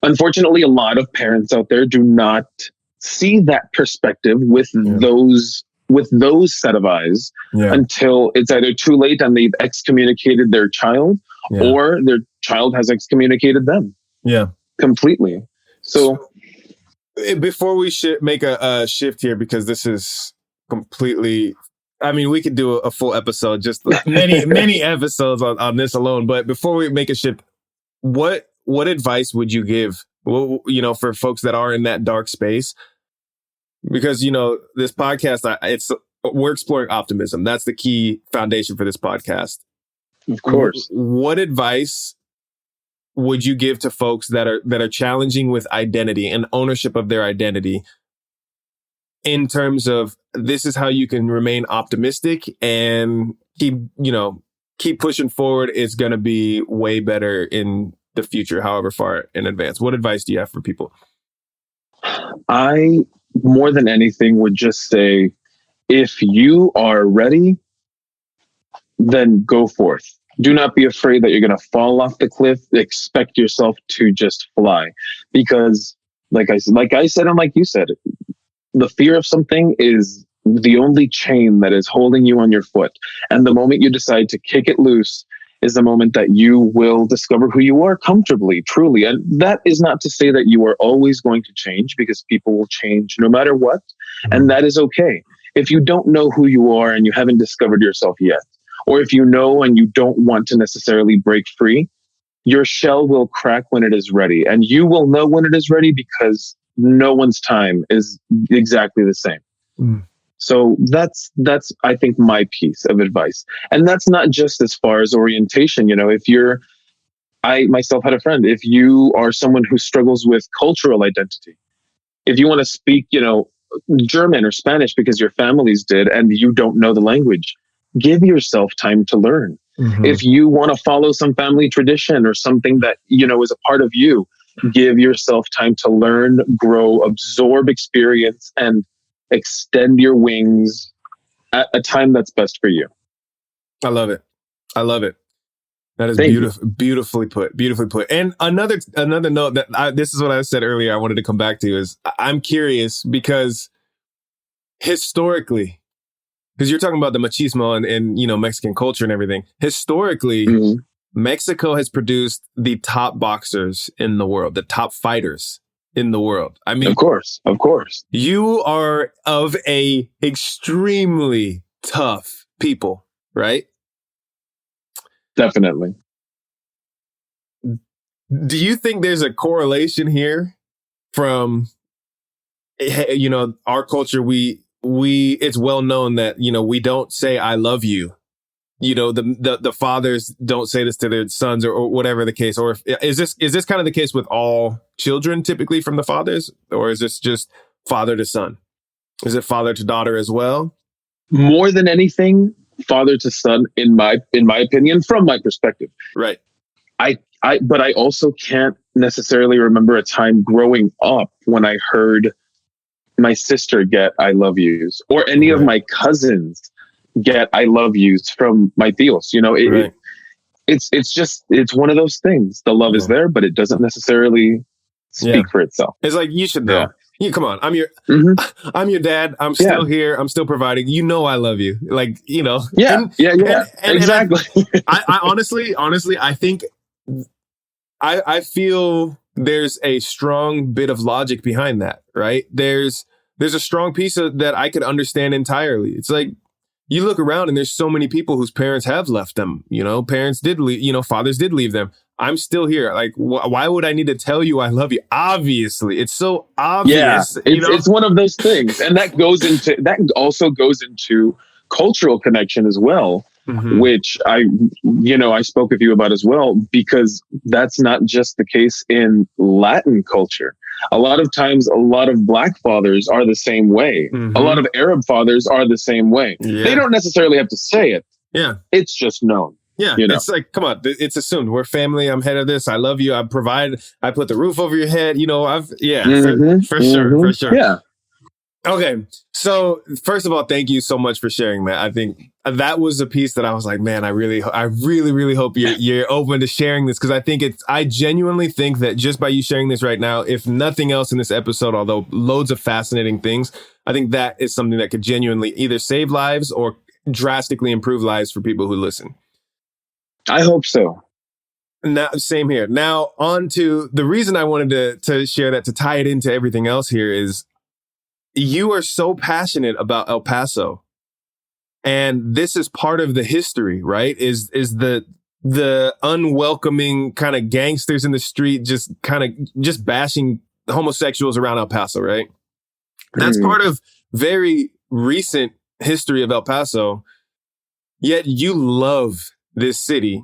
S1: unfortunately a lot of parents out there do not see that perspective with those set of eyes until it's either too late and they've excommunicated their child or their child has excommunicated them. Yeah, completely. So
S2: before we make a shift here, because this is completely, I mean, we could do a full episode, just many episodes on this alone. But before we make a shift, what advice would you give, for folks that are in that dark space? Because, this podcast, we're exploring optimism. That's the key foundation for this podcast.
S1: Of course.
S2: What advice would you give to folks that are challenging with identity and ownership of their identity, in terms of, this is how you can remain optimistic and keep pushing forward? It's going to be way better in the future, however far in advance. What advice do you have for people?
S1: I, more than anything, would just say, if you are ready, then go forth. Do not be afraid that you're going to fall off the cliff. Expect yourself to just fly. Because like I said, and like you said, the fear of something is the only chain that is holding you on your foot. And the moment you decide to kick it loose is the moment that you will discover who you are comfortably, truly. And that is not to say that you are always going to change, because people will change no matter what. And that is okay. If you don't know who you are and you haven't discovered yourself yet, or if you know and you don't want to necessarily break free, your shell will crack when it is ready. And you will know when it is ready, because no one's time is exactly the same. So that's I think, my piece of advice. And that's not just as far as orientation. I myself had a friend, if you are someone who struggles with cultural identity, if you want to speak, German or Spanish because your families did and you don't know the language, give yourself time to learn. If you want to follow some family tradition or something that, is a part of you, give yourself time to learn, grow, absorb experience, and extend your wings at a time that's best for you.
S2: I love it. That is beautifully put. And another note that this is what I said earlier, I wanted to come back to, is I'm curious because historically, because you're talking about the machismo and Mexican culture and everything. Historically, Mexico has produced the top boxers in the world, the top fighters in the world. I mean, of
S1: course.
S2: You are of a extremely tough people, right?
S1: Definitely.
S2: Do you think there's a correlation here from, our culture? It's well known that, we don't say I love you. The fathers don't say this to their sons, or whatever the case. Or is this kind of the case with all children typically from the fathers, or is this just father to son? Is it father to daughter as well?
S1: More than anything, father to son, in my opinion, from my perspective.
S2: Right.
S1: But I also can't necessarily remember a time growing up when I heard my sister get I love yous, or any of my cousins get I love yous from my tios. It's one of those things. The love is there, but it doesn't necessarily speak for itself.
S2: It's like, you should know. You come on. I'm your dad. I'm still here. I'm still providing. I love you. Like,
S1: And exactly.
S2: I honestly, I think I feel there's a strong bit of logic behind that, right? There's a strong piece that I could understand entirely. It's like, you look around and there's so many people whose parents have left them. Parents did leave, fathers did leave them. I'm still here. Like, why would I need to tell you I love you? Obviously, it's so obvious.
S1: Yeah, it's one of those things, and that also goes into cultural connection as well, which I spoke with you about as well, because that's not just the case in Latin culture. A lot of times, a lot of Black fathers are the same way. A lot of Arab fathers are the same way. Yeah. They don't necessarily have to say it.
S2: Yeah,
S1: it's just known.
S2: Yeah, it's like, come on, it's assumed. We're family. I'm head of this. I love you. I provide. I put the roof over your head. For sure. Yeah. Okay, so first of all, thank you so much for sharing that. I think that was a piece that I was like, man, I really hope you're open to sharing this, because I genuinely think that just by you sharing this right now, if nothing else in this episode, although loads of fascinating things, I think that is something that could genuinely either save lives or drastically improve lives for people who listen.
S1: I hope so.
S2: Now, same here. Now, on to the reason I wanted to share that, to tie it into everything else here, is you are so passionate about El Paso. And this is part of the history, right? Is the unwelcoming kind of gangsters in the street just bashing homosexuals around El Paso, right? That's part of very recent history of El Paso. Yet you love this city.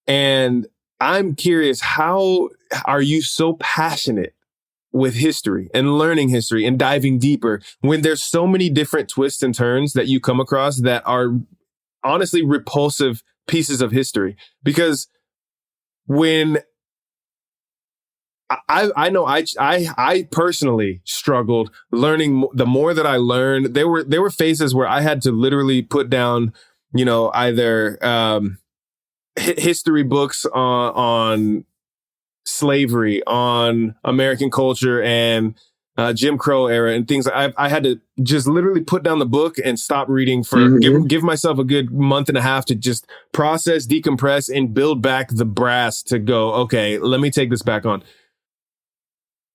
S2: And I'm curious, how are you so passionate with history and learning history and diving deeper when there's so many different twists and turns that you come across that are honestly repulsive pieces of history? Because when I know I personally struggled learning, the more that I learned, there were phases where I had to literally put down, either history books on slavery, on American culture and Jim Crow era and things. I had to just literally put down the book and stop reading for give myself a good month and a half to just process, decompress, and build back the brass to go, okay, let me take this back on.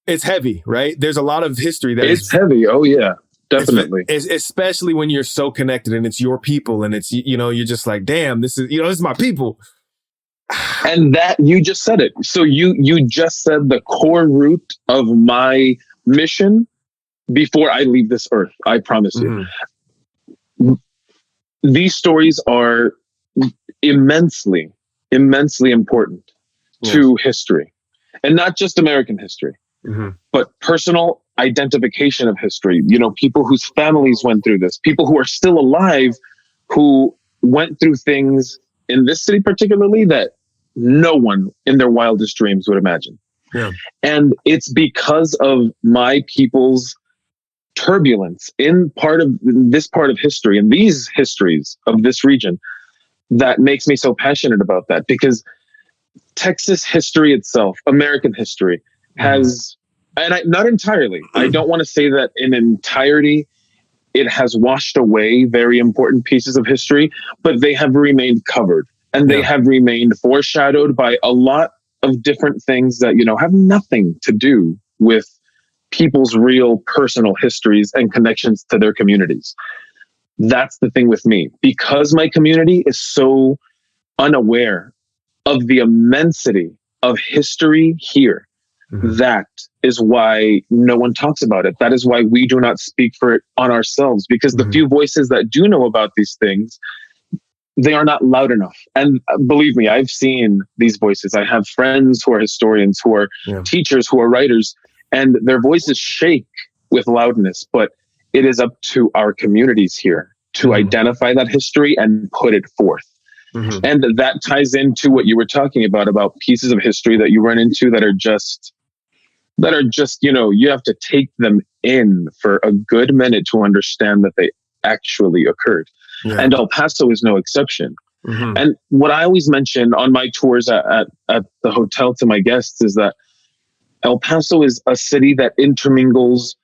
S2: It's heavy, right? There's a lot of history that is
S1: heavy. Oh yeah, definitely.
S2: Especially when you're so connected and it's your people and it's, you're just like, damn, this is my people.
S1: And that, you just said it. So you just said the core root of my mission before I leave this earth. I promise you. These stories are immensely important to history, and not just American history, but personal identification of history. People whose families went through this, people who are still alive, who went through things in this city particularly that no one in their wildest dreams would imagine. Yeah. And it's because of my people's turbulence in this part of history and these histories of this region that makes me so passionate about that. Because Texas history itself, American history, has, and not entirely, I don't want to say that in entirety it has washed away very important pieces of history, but they have remained covered. And they have remained foreshadowed by a lot of different things that, have nothing to do with people's real personal histories and connections to their communities. That's the thing with me. Because my community is so unaware of the immensity of history here, that is why no one talks about it. That is why we do not speak for it on ourselves, because the few voices that do know about these things, they are not loud enough. And believe me, I've seen these voices. I have friends who are historians, who are teachers, who are writers, and their voices shake with loudness. But it is up to our communities here to identify that history and put it forth. And that ties into what you were talking about pieces of history that you run into that are just, you know, you have to take them in for a good minute to understand that they actually occurred. And El Paso is no exception. And what I always mention on my tours at the hotel to my guests is that El Paso is a city that intermingles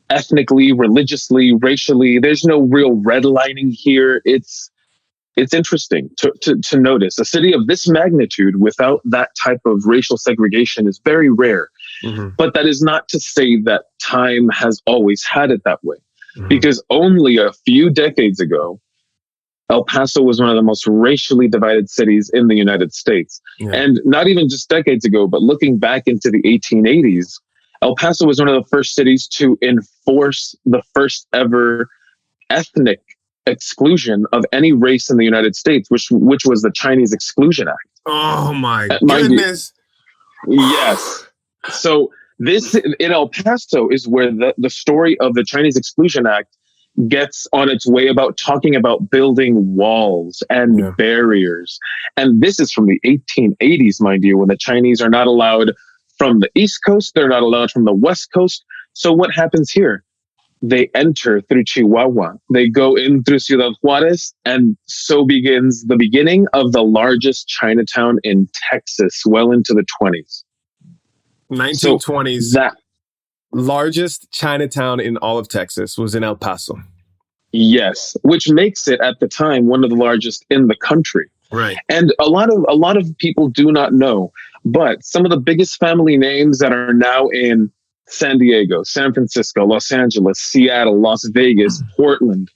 S1: ethnically, religiously, racially. There's no real redlining here. It's interesting to notice. A city of this magnitude without that type of racial segregation is very rare. But that is not to say that time has always had it that way. Because only a few decades ago, El Paso was one of the most racially divided cities in the United States. And not even just decades ago, but looking back into the 1880s, El Paso was one of the first cities to enforce the first ever ethnic exclusion of any race in the United States, which was the Chinese Exclusion Act.
S2: Oh my goodness.
S1: Yes. So this in El Paso is where the story of the Chinese Exclusion Act gets on its way about talking about building walls and barriers. And this is from the 1880s, mind you, when the Chinese are not allowed from the East Coast. They're not allowed from the West Coast. So what happens here? They enter through Chihuahua. They go in through Ciudad Juarez. And so begins the beginning of the largest Chinatown in Texas, well into the 20s.
S2: 1920s.
S1: So that
S2: largest Chinatown in all of Texas was in El Paso.
S1: Yes, which makes it at the time one of the largest in the country.
S2: Right.
S1: And a lot of people do not know, but some of the biggest family names that are now in San Diego, San Francisco, Los Angeles, Seattle, Las Vegas, Portland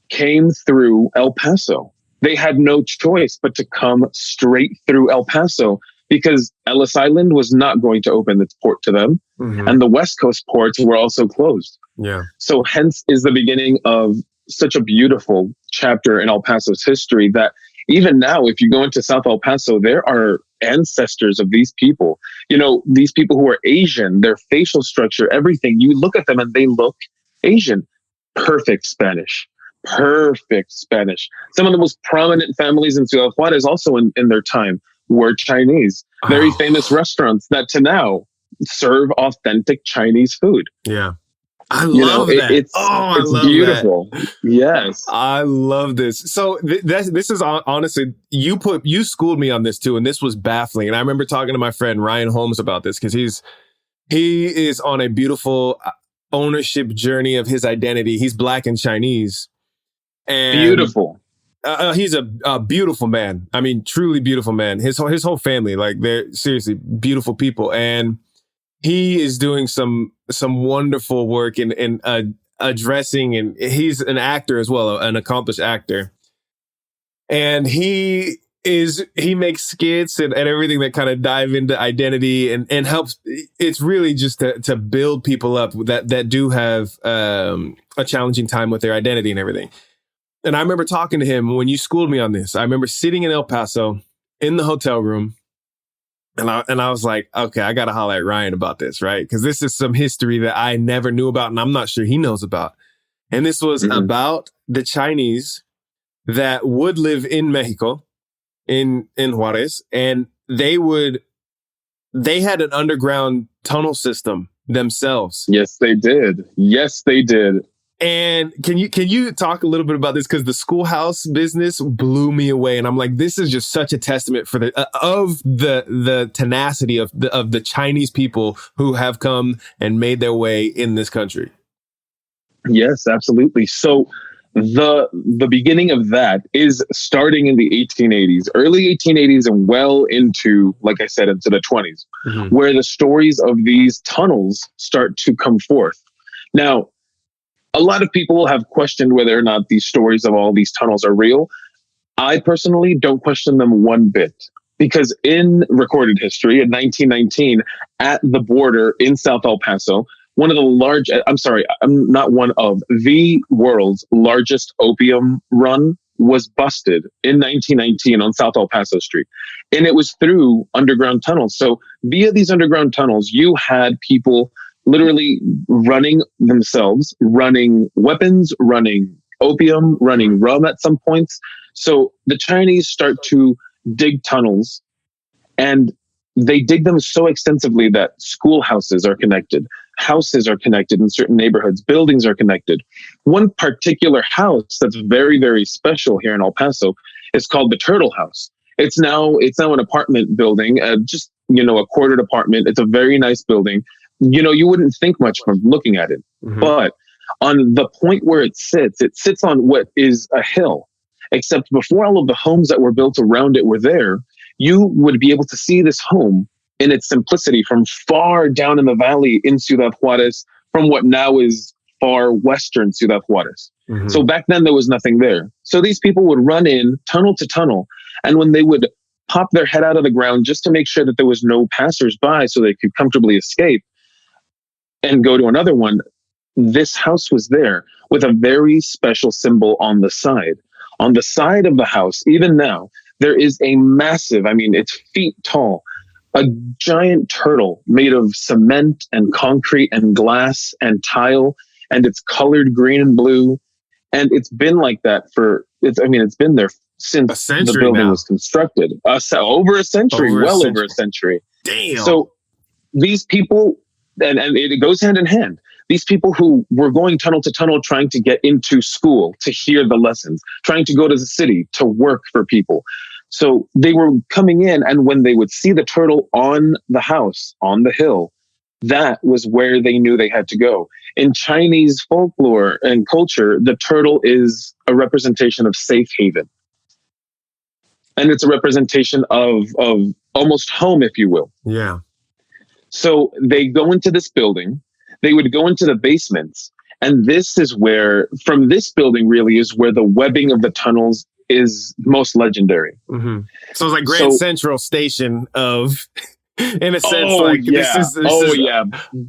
S1: came through El Paso. They had no choice but to come straight through El Paso because Ellis Island was not going to open its port to them. And the West Coast ports were also closed. So hence is the beginning of such a beautiful chapter in El Paso's history that even now, if you go into South El Paso, there are ancestors of these people. You know, these people who are Asian, their facial structure, everything, you look at them and they look Asian. Perfect Spanish. Some of the most prominent families in Ciudad Juarez also in their time were Chinese. Very famous restaurants that to now serve authentic Chinese food.
S2: I love that.
S1: It's beautiful. Yes.
S2: I love this. So this is honestly, you schooled me on this too. And this was baffling. And I remember talking to my friend Ryan Holmes about this because he is on a beautiful ownership journey of his identity. He's Black and Chinese. And
S1: beautiful.
S2: He's a beautiful man. I mean, truly beautiful man. His whole family, like they're seriously beautiful people. And he is doing some wonderful work in addressing, and he's an actor as well, an accomplished actor. And he makes skits and everything that kind of dive into identity and helps. It's really just to build people up that do have a challenging time with their identity and everything. And I remember talking to him when you schooled me on this. I remember sitting in El Paso in the hotel room. And I was like, okay, I got to holler at Ryan about this, right? Because this is some history that I never knew about and I'm not sure he knows about. And this was about the Chinese that would live in Mexico, in Juarez, and they had an underground tunnel system themselves.
S1: Yes, they did.
S2: And can you talk a little bit about this? Because the schoolhouse business blew me away, and I'm like, this is just such a testament for the tenacity of the Chinese people who have come and made their way in this country.
S1: Yes, absolutely. So the beginning of that is starting in the 1880s, early 1880s, and well into, like I said, into the 20s, where the stories of these tunnels start to come forth. Now, A lot of people have questioned whether or not these stories of all these tunnels are real. I personally don't question them one bit, because in recorded history in 1919, at the border in South El Paso, one of the large, I'm sorry, I'm not one of, the world's largest opium run was busted in 1919 on South El Paso Street. And it was through underground tunnels. So via these underground tunnels, you had people literally running themselves, running weapons, running opium, running rum at some points. So the Chinese start to dig tunnels, and they dig them so extensively that schoolhouses are connected, houses are connected in certain neighborhoods, buildings are connected. One particular house that's very, very special here in El Paso is called the Turtle House. It's now an apartment building, just, a quartered apartment. It's a very nice building. You wouldn't think much from looking at it, but on the point where it sits on what is a hill. Except before all of the homes that were built around it were there, you would be able to see this home in its simplicity from far down in the valley in Ciudad Juarez, from what now is far western Ciudad Juarez. So back then there was nothing there. So these people would run in tunnel to tunnel, and when they would pop their head out of the ground just to make sure that there was no passersby so they could comfortably escape and go to another one, this house was there with a very special symbol on the side. On the side of the house, even now, there is a massive, it's feet tall, a giant turtle made of cement and concrete and glass and tile, and it's colored green and blue. And it's been like that it's been there since the building was constructed. Over a century, over a century.
S2: Damn.
S1: So these people, and it goes hand in hand. These people who were going tunnel to tunnel trying to get into school, to hear the lessons, trying to go to the city, to work for people. So they were coming in, and when they would see the turtle on the house, on the hill, that was where they knew they had to go. In Chinese folklore and culture, the turtle is a representation of safe haven. And it's a representation of almost home, if you will.
S2: Yeah.
S1: So they go into this building. They would go into the basements, and this is where, from this building really is where the webbing of the tunnels is most legendary.
S2: So it's like Grand Central Station of, in a sense,
S1: this
S2: is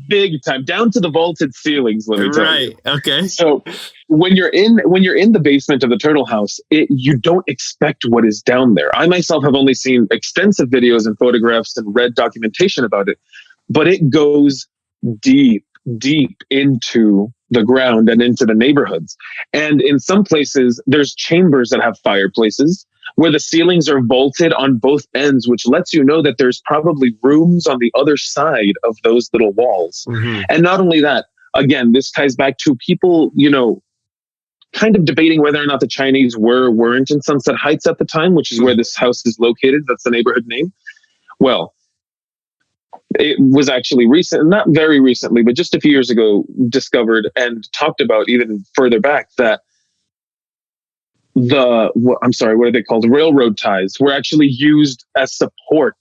S1: big time, down to the vaulted ceilings. Let me tell you.
S2: Right. Okay.
S1: So when you're in the basement of the Turtle House, you don't expect what is down there. I myself have only seen extensive videos and photographs and read documentation about it, but it goes deep into the ground and into the neighborhoods. And in some places, there's chambers that have fireplaces where the ceilings are vaulted on both ends, which lets you know that there's probably rooms on the other side of those little walls. And not only that, again, this ties back to people, kind of debating whether or not the Chinese weren't in Sunset Heights at the time, which is where this house is located. That's the neighborhood name. Well, it was actually recent, not very recently, but just a few years ago, discovered and talked about even further back that what are they called? Railroad ties were actually used as support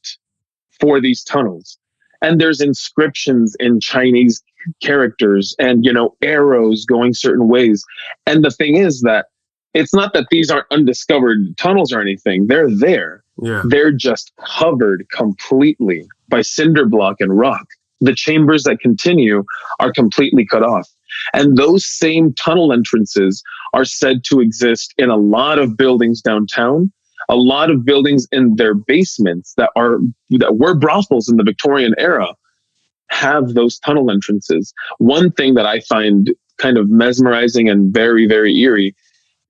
S1: for these tunnels. And there's inscriptions in Chinese characters and, arrows going certain ways. And the thing is that it's not that these aren't undiscovered tunnels or anything. They're there.
S2: Yeah.
S1: They're just covered completely by cinder block and rock. The chambers that continue are completely cut off. And those same tunnel entrances are said to exist in a lot of buildings downtown, a lot of buildings in their basements that were brothels in the Victorian era have those tunnel entrances. One thing that I find kind of mesmerizing and very, very eerie,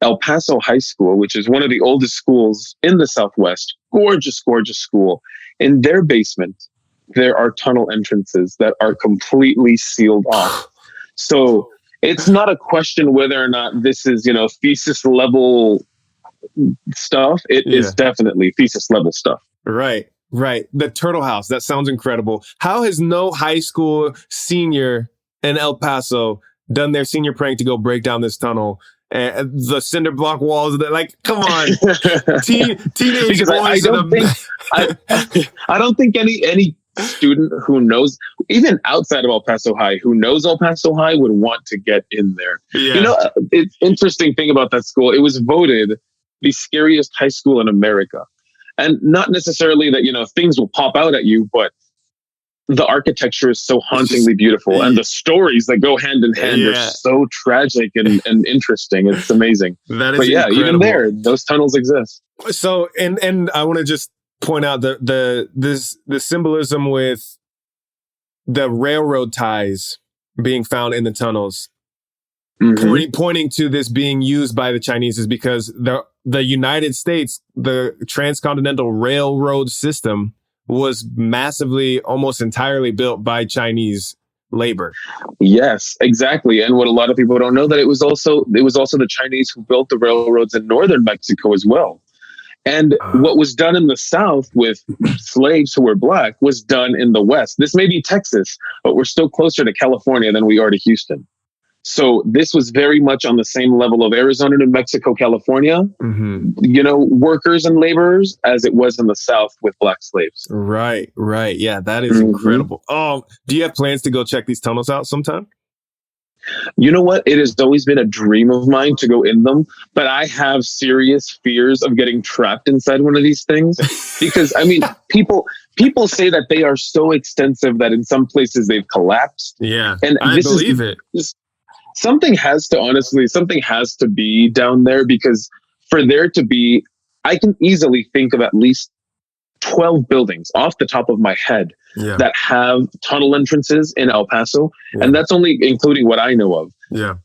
S1: El Paso High School, which is one of the oldest schools in the Southwest, gorgeous, gorgeous school. In their basement, there are tunnel entrances that are completely sealed off. So it's not a question whether or not this is, thesis level stuff. It is definitely thesis level stuff.
S2: Right. The Turtle House. That sounds incredible. How has no high school senior in El Paso done their senior prank to go break down this tunnel? And the cinder block walls, come on, teenage boys.
S1: I don't think any student who knows, even outside of El Paso High, who knows El Paso High would want to get in there.
S2: Yeah.
S1: You know, it's interesting thing about that school. It was voted the scariest high school in America. And not necessarily that, you know, things will pop out at you, but the architecture is so hauntingly beautiful. And the stories that go hand in hand are so tragic and interesting. It's amazing.
S2: That is
S1: but yeah,
S2: incredible.
S1: even there, those tunnels exist.
S2: So, and I want to just point out the symbolism with the railroad ties being found in the tunnels, pointing to this being used by the Chinese is because the United States, the transcontinental railroad system was massively, almost entirely built by Chinese labor.
S1: Yes, exactly. And what a lot of people don't know, that it was also the Chinese who built the railroads in northern Mexico as well. And what was done in the South with slaves who were black was done in the West. This may be Texas, but we're still closer to California than we are to Houston. So this was very much on the same level of Arizona, New Mexico, California, you know, workers and laborers, as it was in the South with black slaves.
S2: Right. Yeah, that is incredible. Oh, do you have plans to go check these tunnels out sometime?
S1: You know what? It has always been a dream of mine to go in them, but I have serious fears of getting trapped inside one of these things because, I mean, people say that they are so extensive that in some places they've collapsed.
S2: Yeah,
S1: and
S2: I believe it.
S1: Something has to be down there, because for there to be, I can easily think of at least 12 buildings off the top of my head that have tunnel entrances in El Paso. Yeah. And that's only including what I know of.
S2: Yeah.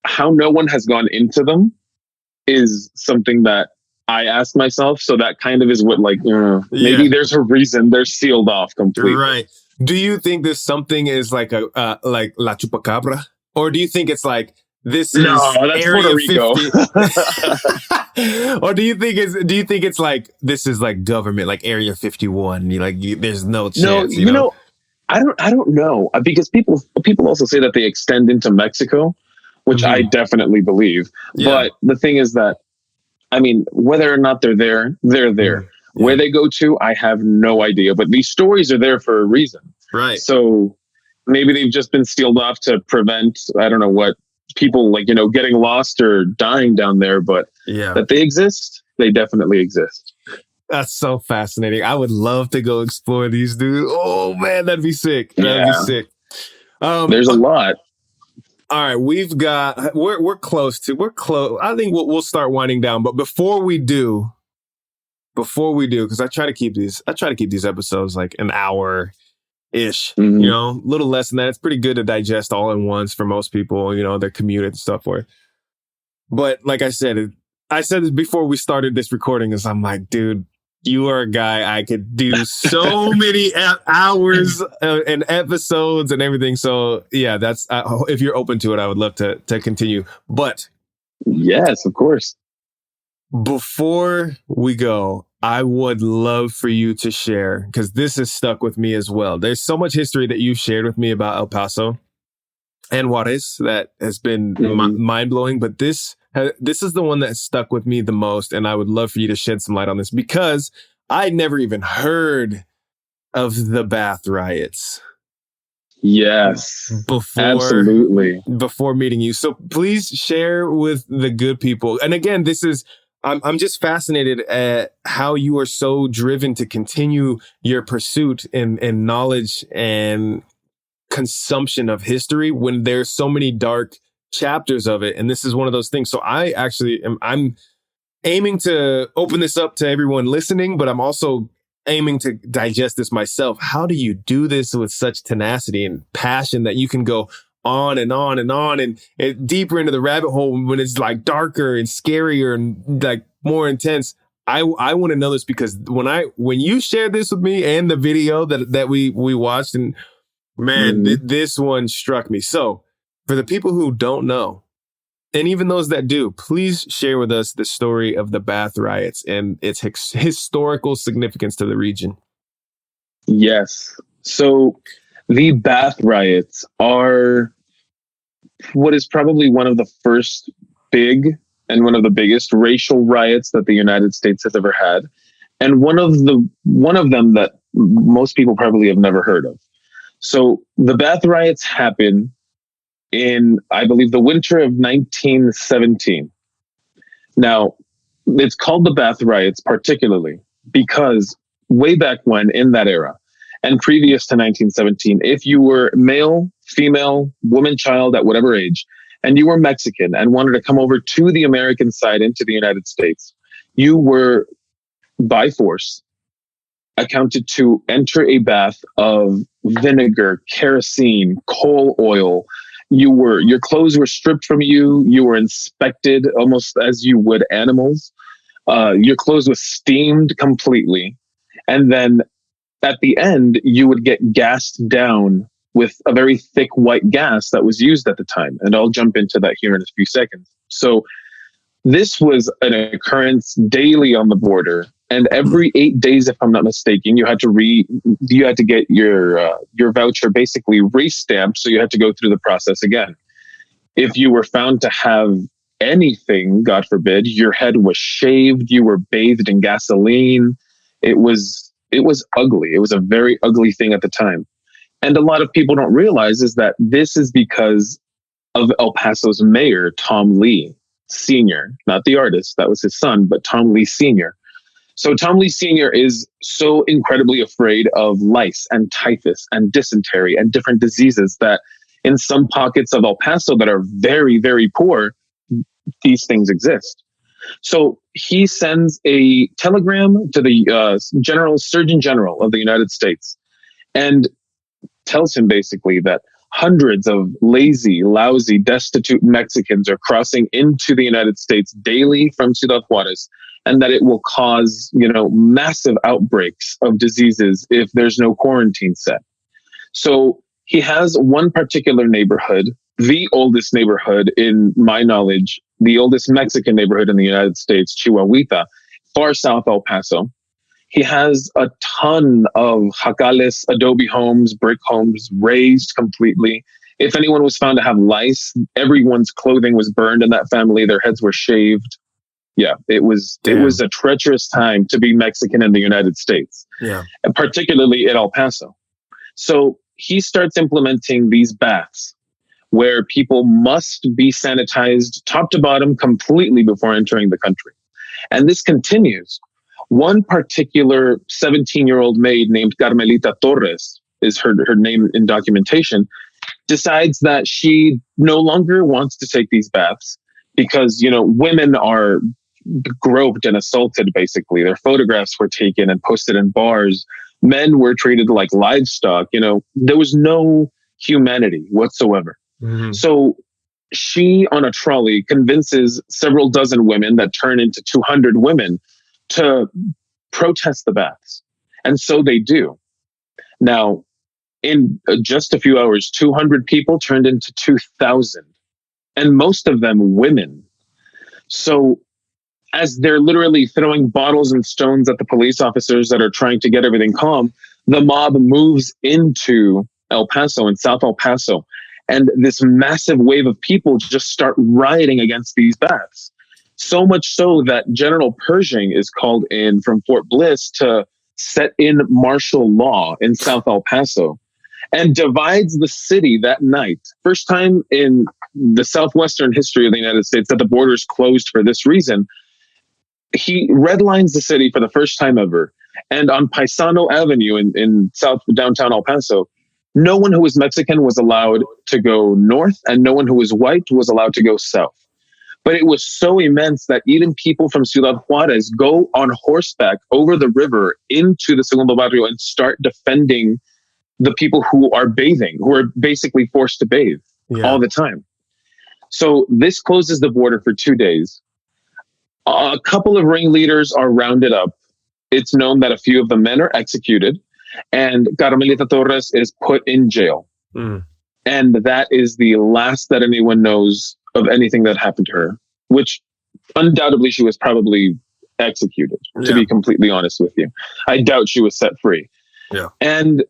S1: How no one has gone into them is something that I ask myself. So that kind of is what, like, maybe there's a reason they're sealed off completely.
S2: Right. Do you think this something is like a like La Chupacabra? Or do you think it's like, this is Area
S1: Puerto Rico.
S2: 50? Or do you think it's like, this is like government, like Area 51? There's no chance.
S1: No, you know, I don't know, because people also say that they extend into Mexico, which I definitely believe. Yeah. But the thing is that, I mean, whether or not they're there, they're there. Yeah. Where they go to, I have no idea. But these stories are there for a reason.
S2: Right.
S1: So maybe they've just been sealed off to prevent, I don't know what, people like, you know, getting lost or dying down there, but that they exist, they definitely exist.
S2: That's so fascinating. I would love to go explore these, dude. Oh man, that'd be sick. That'd be sick.
S1: There's a lot.
S2: All right, we're close. I think we'll start winding down, but before we do, because I try to keep these episodes like an hour ish, you know, a little less than that. It's pretty good to digest all at once for most people, you know, their commute and stuff for it. But like I said this before we started this recording, is I'm like, dude, you are a guy I could do so many hours and episodes and everything. So yeah, that's if you're open to it, I would love to continue. But
S1: yes, of course.
S2: Before we go, I would love for you to share, because this has stuck with me as well. There's so much history that you've shared with me about El Paso and Juarez that has been mind-blowing, but this is the one that stuck with me the most, and I would love for you to shed some light on this, because I never even heard of the Bath Riots.
S1: Yes, absolutely.
S2: Before meeting you. So please share with the good people. And again, I'm just fascinated at how you are so driven to continue your pursuit and knowledge and consumption of history when there's so many dark chapters of it. And this is one of those things. So I'm aiming to open this up to everyone listening, but I'm also aiming to digest this myself. How do you do this with such tenacity and passion that you can go on and on and on and deeper into the rabbit hole when it's like darker and scarier and like more intense? I want to know this, because when you shared this with me and the video that we watched, and man, this one struck me. So for the people who don't know, and even those that do, please share with us the story of the Bath Riots and its historical significance to the region.
S1: Yes. So the Bath Riots are what is probably one of the first big and one of the biggest racial riots that the United States has ever had. And one of them that most people probably have never heard of. So the bath riots happen in, I believe, the winter of 1917. Now, it's called the bath riots particularly because way back when, in that era, and previous to 1917, if you were male, female, woman, child at whatever age, and you were Mexican and wanted to come over to the American side into the United States, you were by force accounted to enter a bath of vinegar, kerosene, coal oil. Your clothes were stripped from you. You were inspected almost as you would animals. Your clothes were steamed completely. And then at the end, you would get gassed down with a very thick white gas that was used at the time. And I'll jump into that here in a few seconds. So this was an occurrence daily on the border. And every 8 days, if I'm not mistaken, you had to get your voucher basically re-stamped. So you had to go through the process again. If you were found to have anything, God forbid, your head was shaved, you were bathed in gasoline. It was ugly. It was a very ugly thing at the time. And a lot of people don't realize is that this is because of El Paso's mayor, Tom Lee Sr., not the artist, that was his son, but Tom Lee Sr. So Tom Lee Sr. is so incredibly afraid of lice and typhus and dysentery and different diseases that in some pockets of El Paso that are very, very poor, these things exist. So he sends a telegram to the Surgeon General of the United States and tells him basically that hundreds of lazy, lousy, destitute Mexicans are crossing into the United States daily from Ciudad Juarez, and that it will cause, massive outbreaks of diseases if there's no quarantine set. So he has one particular neighborhood, the oldest neighborhood in my knowledge, the oldest Mexican neighborhood in the United States, Chihuahuita, far south El Paso. He has a ton of jacales, adobe homes, brick homes, razed completely. If anyone was found to have lice, everyone's clothing was burned in that family. Their heads were shaved. Yeah, it was a treacherous time to be Mexican in the United States, and particularly in El Paso. So he starts implementing these baths where people must be sanitized top to bottom completely before entering the country. And this continues. One particular 17-year-old maid named Carmelita Torres is her name in documentation, decides that she no longer wants to take these baths because, women are groped and assaulted, basically. Their photographs were taken and posted in bars. Men were treated like livestock. There was no humanity whatsoever. Mm-hmm. So she, on a trolley, convinces several dozen women that turn into 200 women to protest the baths. And so they do. Now, in just a few hours, 200 people turned into 2,000, and most of them women. So as they're literally throwing bottles and stones at the police officers that are trying to get everything calm, the mob moves into El Paso and South El Paso. And this massive wave of people just start rioting against these baths. So much so that General Pershing is called in from Fort Bliss to set in martial law in South El Paso and divides the city that night. First time in the southwestern history of the United States that the borders closed for this reason. He redlines the city for the first time ever. And on Paisano Avenue in downtown El Paso, no one who was Mexican was allowed to go north, and no one who was white was allowed to go south. But it was so immense that even people from Ciudad Juarez go on horseback over the river into the Segundo Barrio and start defending the people who are bathing, who are basically forced to bathe all the time. So this closes the border for 2 days. A couple of ringleaders are rounded up. It's known that a few of the men are executed, and Carmelita Torres is put in jail. Mm. And that is the last that anyone knows of anything that happened to her, which undoubtedly she was probably executed, to be completely honest with you. I doubt she was set free. Yeah. And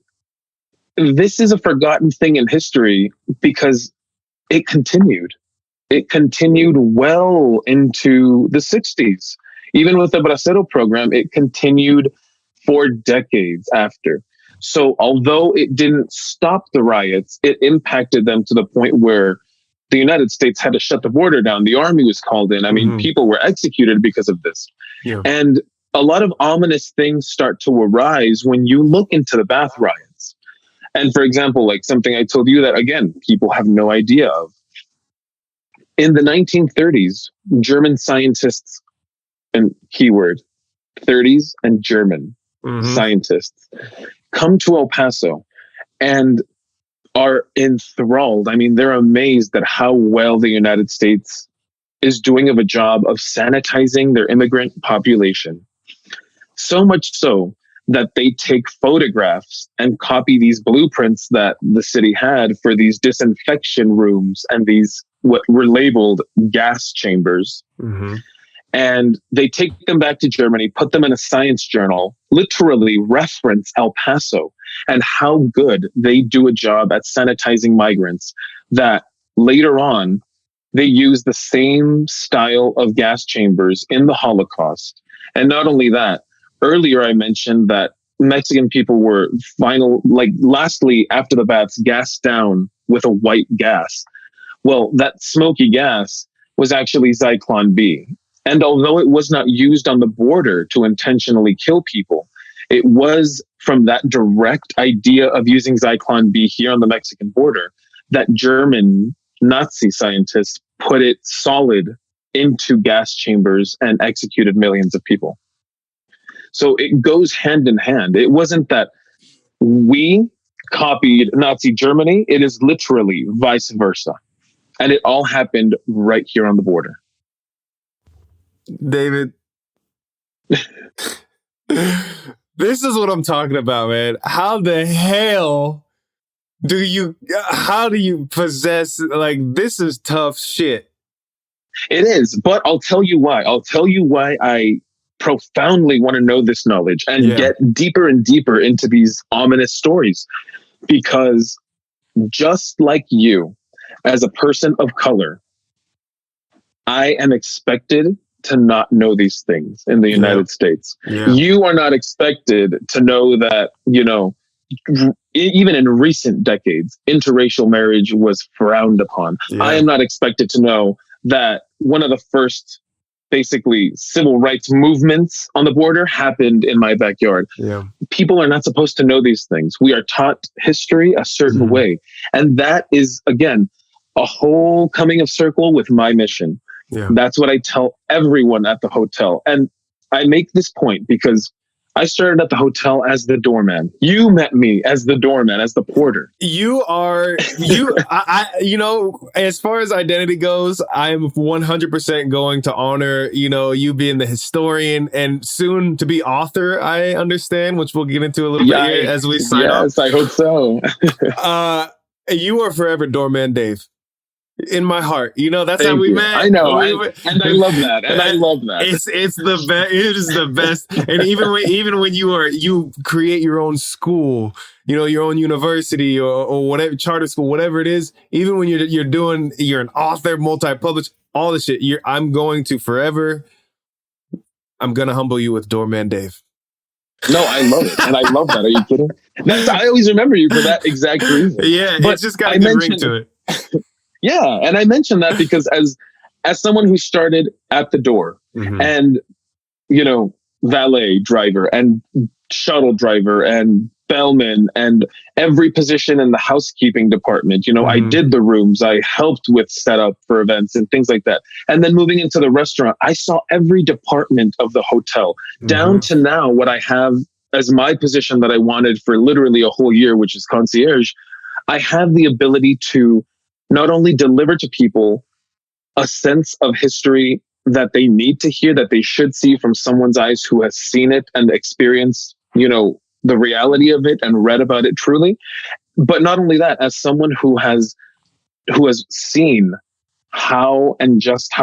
S1: this is a forgotten thing in history because it continued. It continued well into the 60s. Even with the Bracero program, it continued for decades after. So although it didn't stop the riots, it impacted them to the point where the United States had to shut the border down. The army was called in. I mean, people were executed because of this.
S2: Yeah.
S1: And a lot of ominous things start to arise when you look into the Bath riots. And for example, like something I told you that, again, people have no idea of. In the 1930s, German scientists, and keyword, 30s and German scientists, come to El Paso and are enthralled. I mean, they're amazed at how well the United States is doing of a job of sanitizing their immigrant population. So much so that they take photographs and copy these blueprints that the city had for these disinfection rooms and these what were labeled gas chambers. And they take them back to Germany, put them in a science journal, literally reference El Paso and how good they do a job at sanitizing migrants, that later on, they use the same style of gas chambers in the Holocaust. And not only that, earlier I mentioned that Mexican people were lastly, after the baths, gassed down with a white gas. Well, that smoky gas was actually Zyklon B. And although it was not used on the border to intentionally kill people, it was from that direct idea of using Zyklon B here on the Mexican border that German Nazi scientists put it solid into gas chambers and executed millions of people. So it goes hand in hand. It wasn't that we copied Nazi Germany. It is literally vice versa. And it all happened right here on the border.
S2: David, this is what I'm talking about, man. How the hell do you possess, like, this is tough shit.
S1: It is, but I'll tell you why. I'll tell you why I profoundly want to know this knowledge and get deeper and deeper into these ominous stories. Because just like you, as a person of color, I am expected to not know these things in the United States. You are not expected to know that, even in recent decades, interracial marriage was frowned upon. I am not expected to know that one of the first, basically, civil rights movements on the border happened in my backyard. People are not supposed to know these things. We are taught history a certain way. And that is, again, a whole coming of circle with my mission. That's what I tell everyone at the hotel. And I make this point because I started at the hotel as the doorman. You met me as the doorman, as the porter. As far as identity goes, I'm 100% going to honor, you being the historian and soon to be author, I understand, which we'll get into a little bit here as we sign off. Yes, I hope so.
S2: You are forever doorman Dave. In my heart, that's how we met.
S1: I know, and I love that, and I love that.
S2: It's the best. It is the best. And even when you create your own school, your own university or whatever, charter school, whatever it is. Even when you're an author, multi-published, all this shit. I'm going to forever. I'm gonna humble you with Doorman Dave.
S1: No, I love it, and I love that. Are you kidding? I always remember you for that exact reason.
S2: Yeah, but it's just got a good ring to it.
S1: Yeah, and I mentioned that because as someone who started at the door and, valet driver and shuttle driver and bellman and every position in the housekeeping department, I did the rooms, I helped with setup for events and things like that. And then moving into the restaurant, I saw every department of the hotel down to now what I have as my position that I wanted for literally a whole year, which is concierge. I have the ability to not only deliver to people a sense of history that they need to hear, that they should see from someone's eyes who has seen it and experienced, the reality of it and read about it truly. But not only that, as someone who has seen how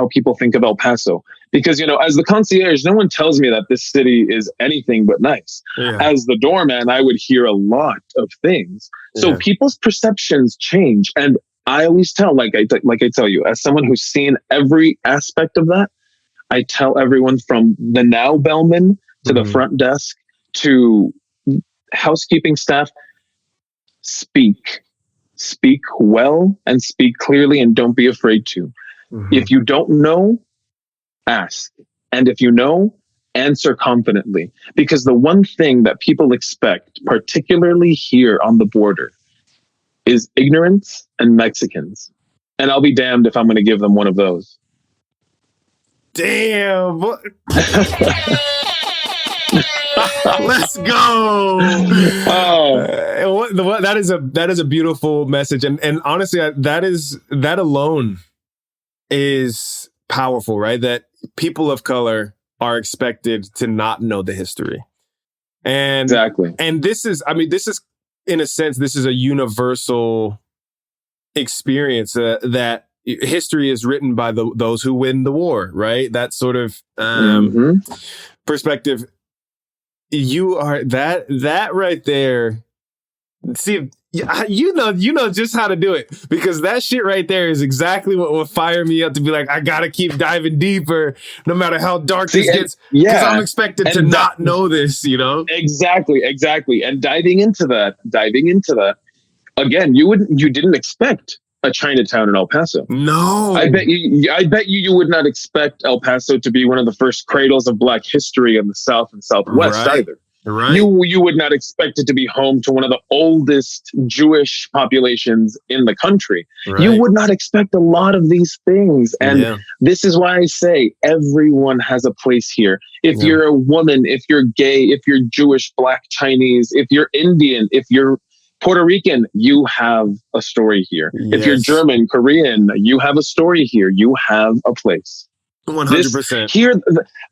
S1: people think of El Paso. Because, as the concierge, no one tells me that this city is anything but nice. As the doorman, I would hear a lot of things. So people's perceptions change. And I always tell, like I tell you, as someone who's seen every aspect of that, I tell everyone from the now bellman to the front desk to housekeeping staff, speak well and speak clearly, and don't be afraid to. If you don't know, ask. And if you know, answer confidently. Because the one thing that people expect, particularly here on the border, is ignorance and Mexicans. And I'll be damned if I'm going to give them one of those.
S2: Damn. Let's go. That is a beautiful message. And honestly, that alone is powerful, right? That people of color are expected to not know the history. And
S1: exactly.
S2: And this is in a sense, this is a universal experience that history is written by those who win the war, right? That sort of perspective. You are that right there. See, you know just how to do it, because that shit right there is exactly what will fire me up to be like, I gotta keep diving deeper, no matter how dark this gets, because I'm expected to not know this, you know?
S1: Exactly. And diving into that again, you didn't expect a Chinatown in El Paso.
S2: No,
S1: I bet you would not expect El Paso to be one of the first cradles of Black history in the South and Southwest either.
S2: Right.
S1: You would not expect it to be home to one of the oldest Jewish populations in the country. Right. You would not expect a lot of these things. And this is why I say everyone has a place here. If you're a woman, if you're gay, if you're Jewish, Black, Chinese, if you're Indian, if you're Puerto Rican, you have a story here. Yes. If you're German, Korean, you have a story here. You have a place.
S2: 100%.
S1: Here,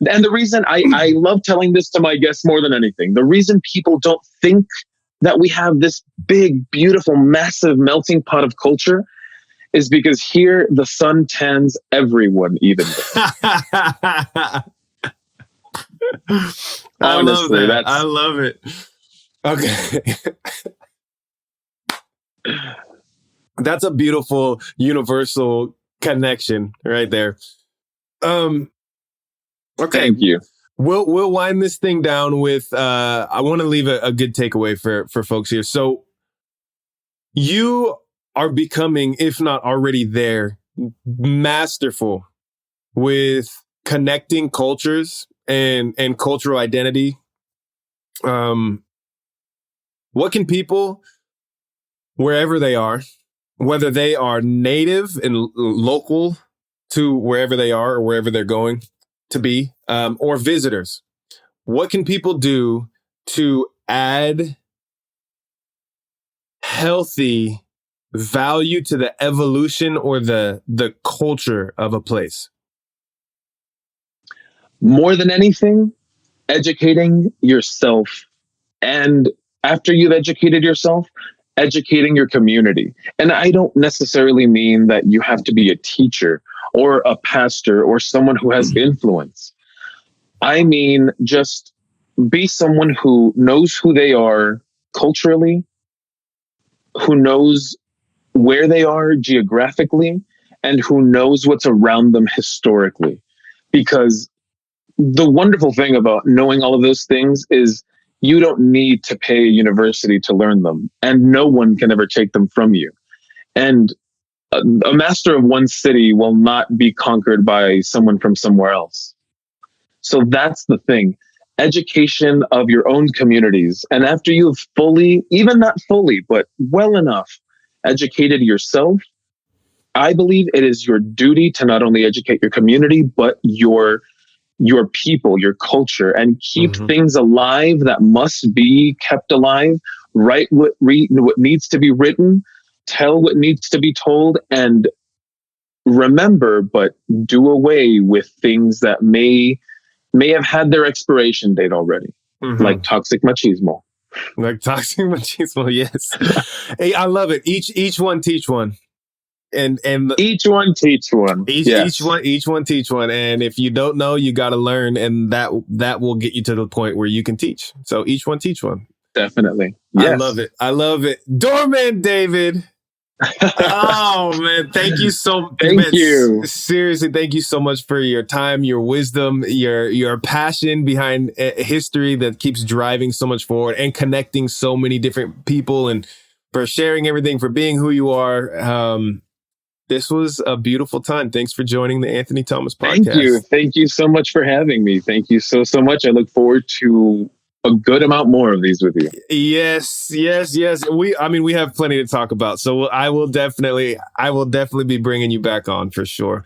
S1: and the reason I love telling this to my guests more than anything, the reason people don't think that we have this big, beautiful, massive melting pot of culture is because here the sun tans everyone evenly. Honestly,
S2: I love it. Okay. That's a beautiful universal connection right there. Okay.
S1: Thank you.
S2: We'll wind this thing down with I want to leave a good takeaway for folks here. So you are becoming, if not already there, masterful with connecting cultures and cultural identity. What can people, wherever they are, whether they are native and local to wherever they are or wherever they're going to be, or visitors, what can people do to add healthy value to the evolution or the culture of a place?
S1: More than anything, educating yourself. And after you've educated yourself, educating your community. And I don't necessarily mean that you have to be a teacher or a pastor or someone who has influence. I mean, just be someone who knows who they are culturally, who knows where they are geographically, and who knows what's around them historically. Because the wonderful thing about knowing all of those things is you don't need to pay a university to learn them, and no one can ever take them from you. And a master of one city will not be conquered by someone from somewhere else. So that's the thing. Education of your own communities. And after you've fully, even not fully, but well enough educated yourself, I believe it is your duty to not only educate your community, but your people, your culture, and keep things alive that must be kept alive. Write what needs to be written, tell what needs to be told, and remember, but do away with things that may have had their expiration date already, like toxic machismo.
S2: Like toxic machismo, yes. Hey, I love it. Each one teach one. And
S1: each one teach one.
S2: Each one teach one. And if you don't know, you got to learn, and that will get you to the point where you can teach. So each one teach one.
S1: Definitely. Yes.
S2: I love it. Doorman David, Oh man, thank you so
S1: Thank you.
S2: Seriously, thank you so much for your time, your wisdom, your passion behind history that keeps driving so much forward and connecting so many different people, and for sharing everything, for being who you are. This was a beautiful time. Thanks for joining the Anthony Thomas podcast.
S1: Thank you. Thank you so much for having me. Thank you so much. I look forward to a good amount more of these with you.
S2: Yes. We have plenty to talk about. So I will definitely be bringing you back on for sure.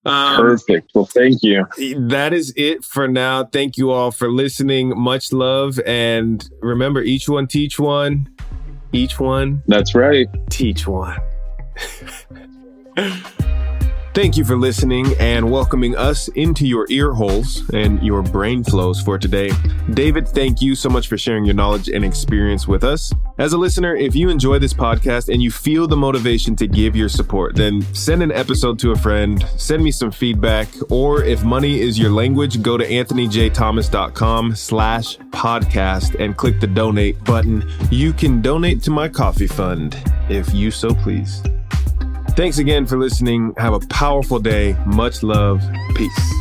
S1: Perfect. Well, thank you.
S2: That is it for now. Thank you all for listening. Much love. And remember, each one, teach one. Each one.
S1: That's right.
S2: Teach one. Thank you for listening and welcoming us into your ear holes and your brain flows for today. David, thank you so much for sharing your knowledge and experience with us. As a listener, if you enjoy this podcast and you feel the motivation to give your support, then send an episode to a friend, send me some feedback, or if money is your language, go to anthonyjthomas.com/podcast and click the donate button. You can donate to my coffee fund if you so please. Thanks again for listening. Have a powerful day. Much love. Peace.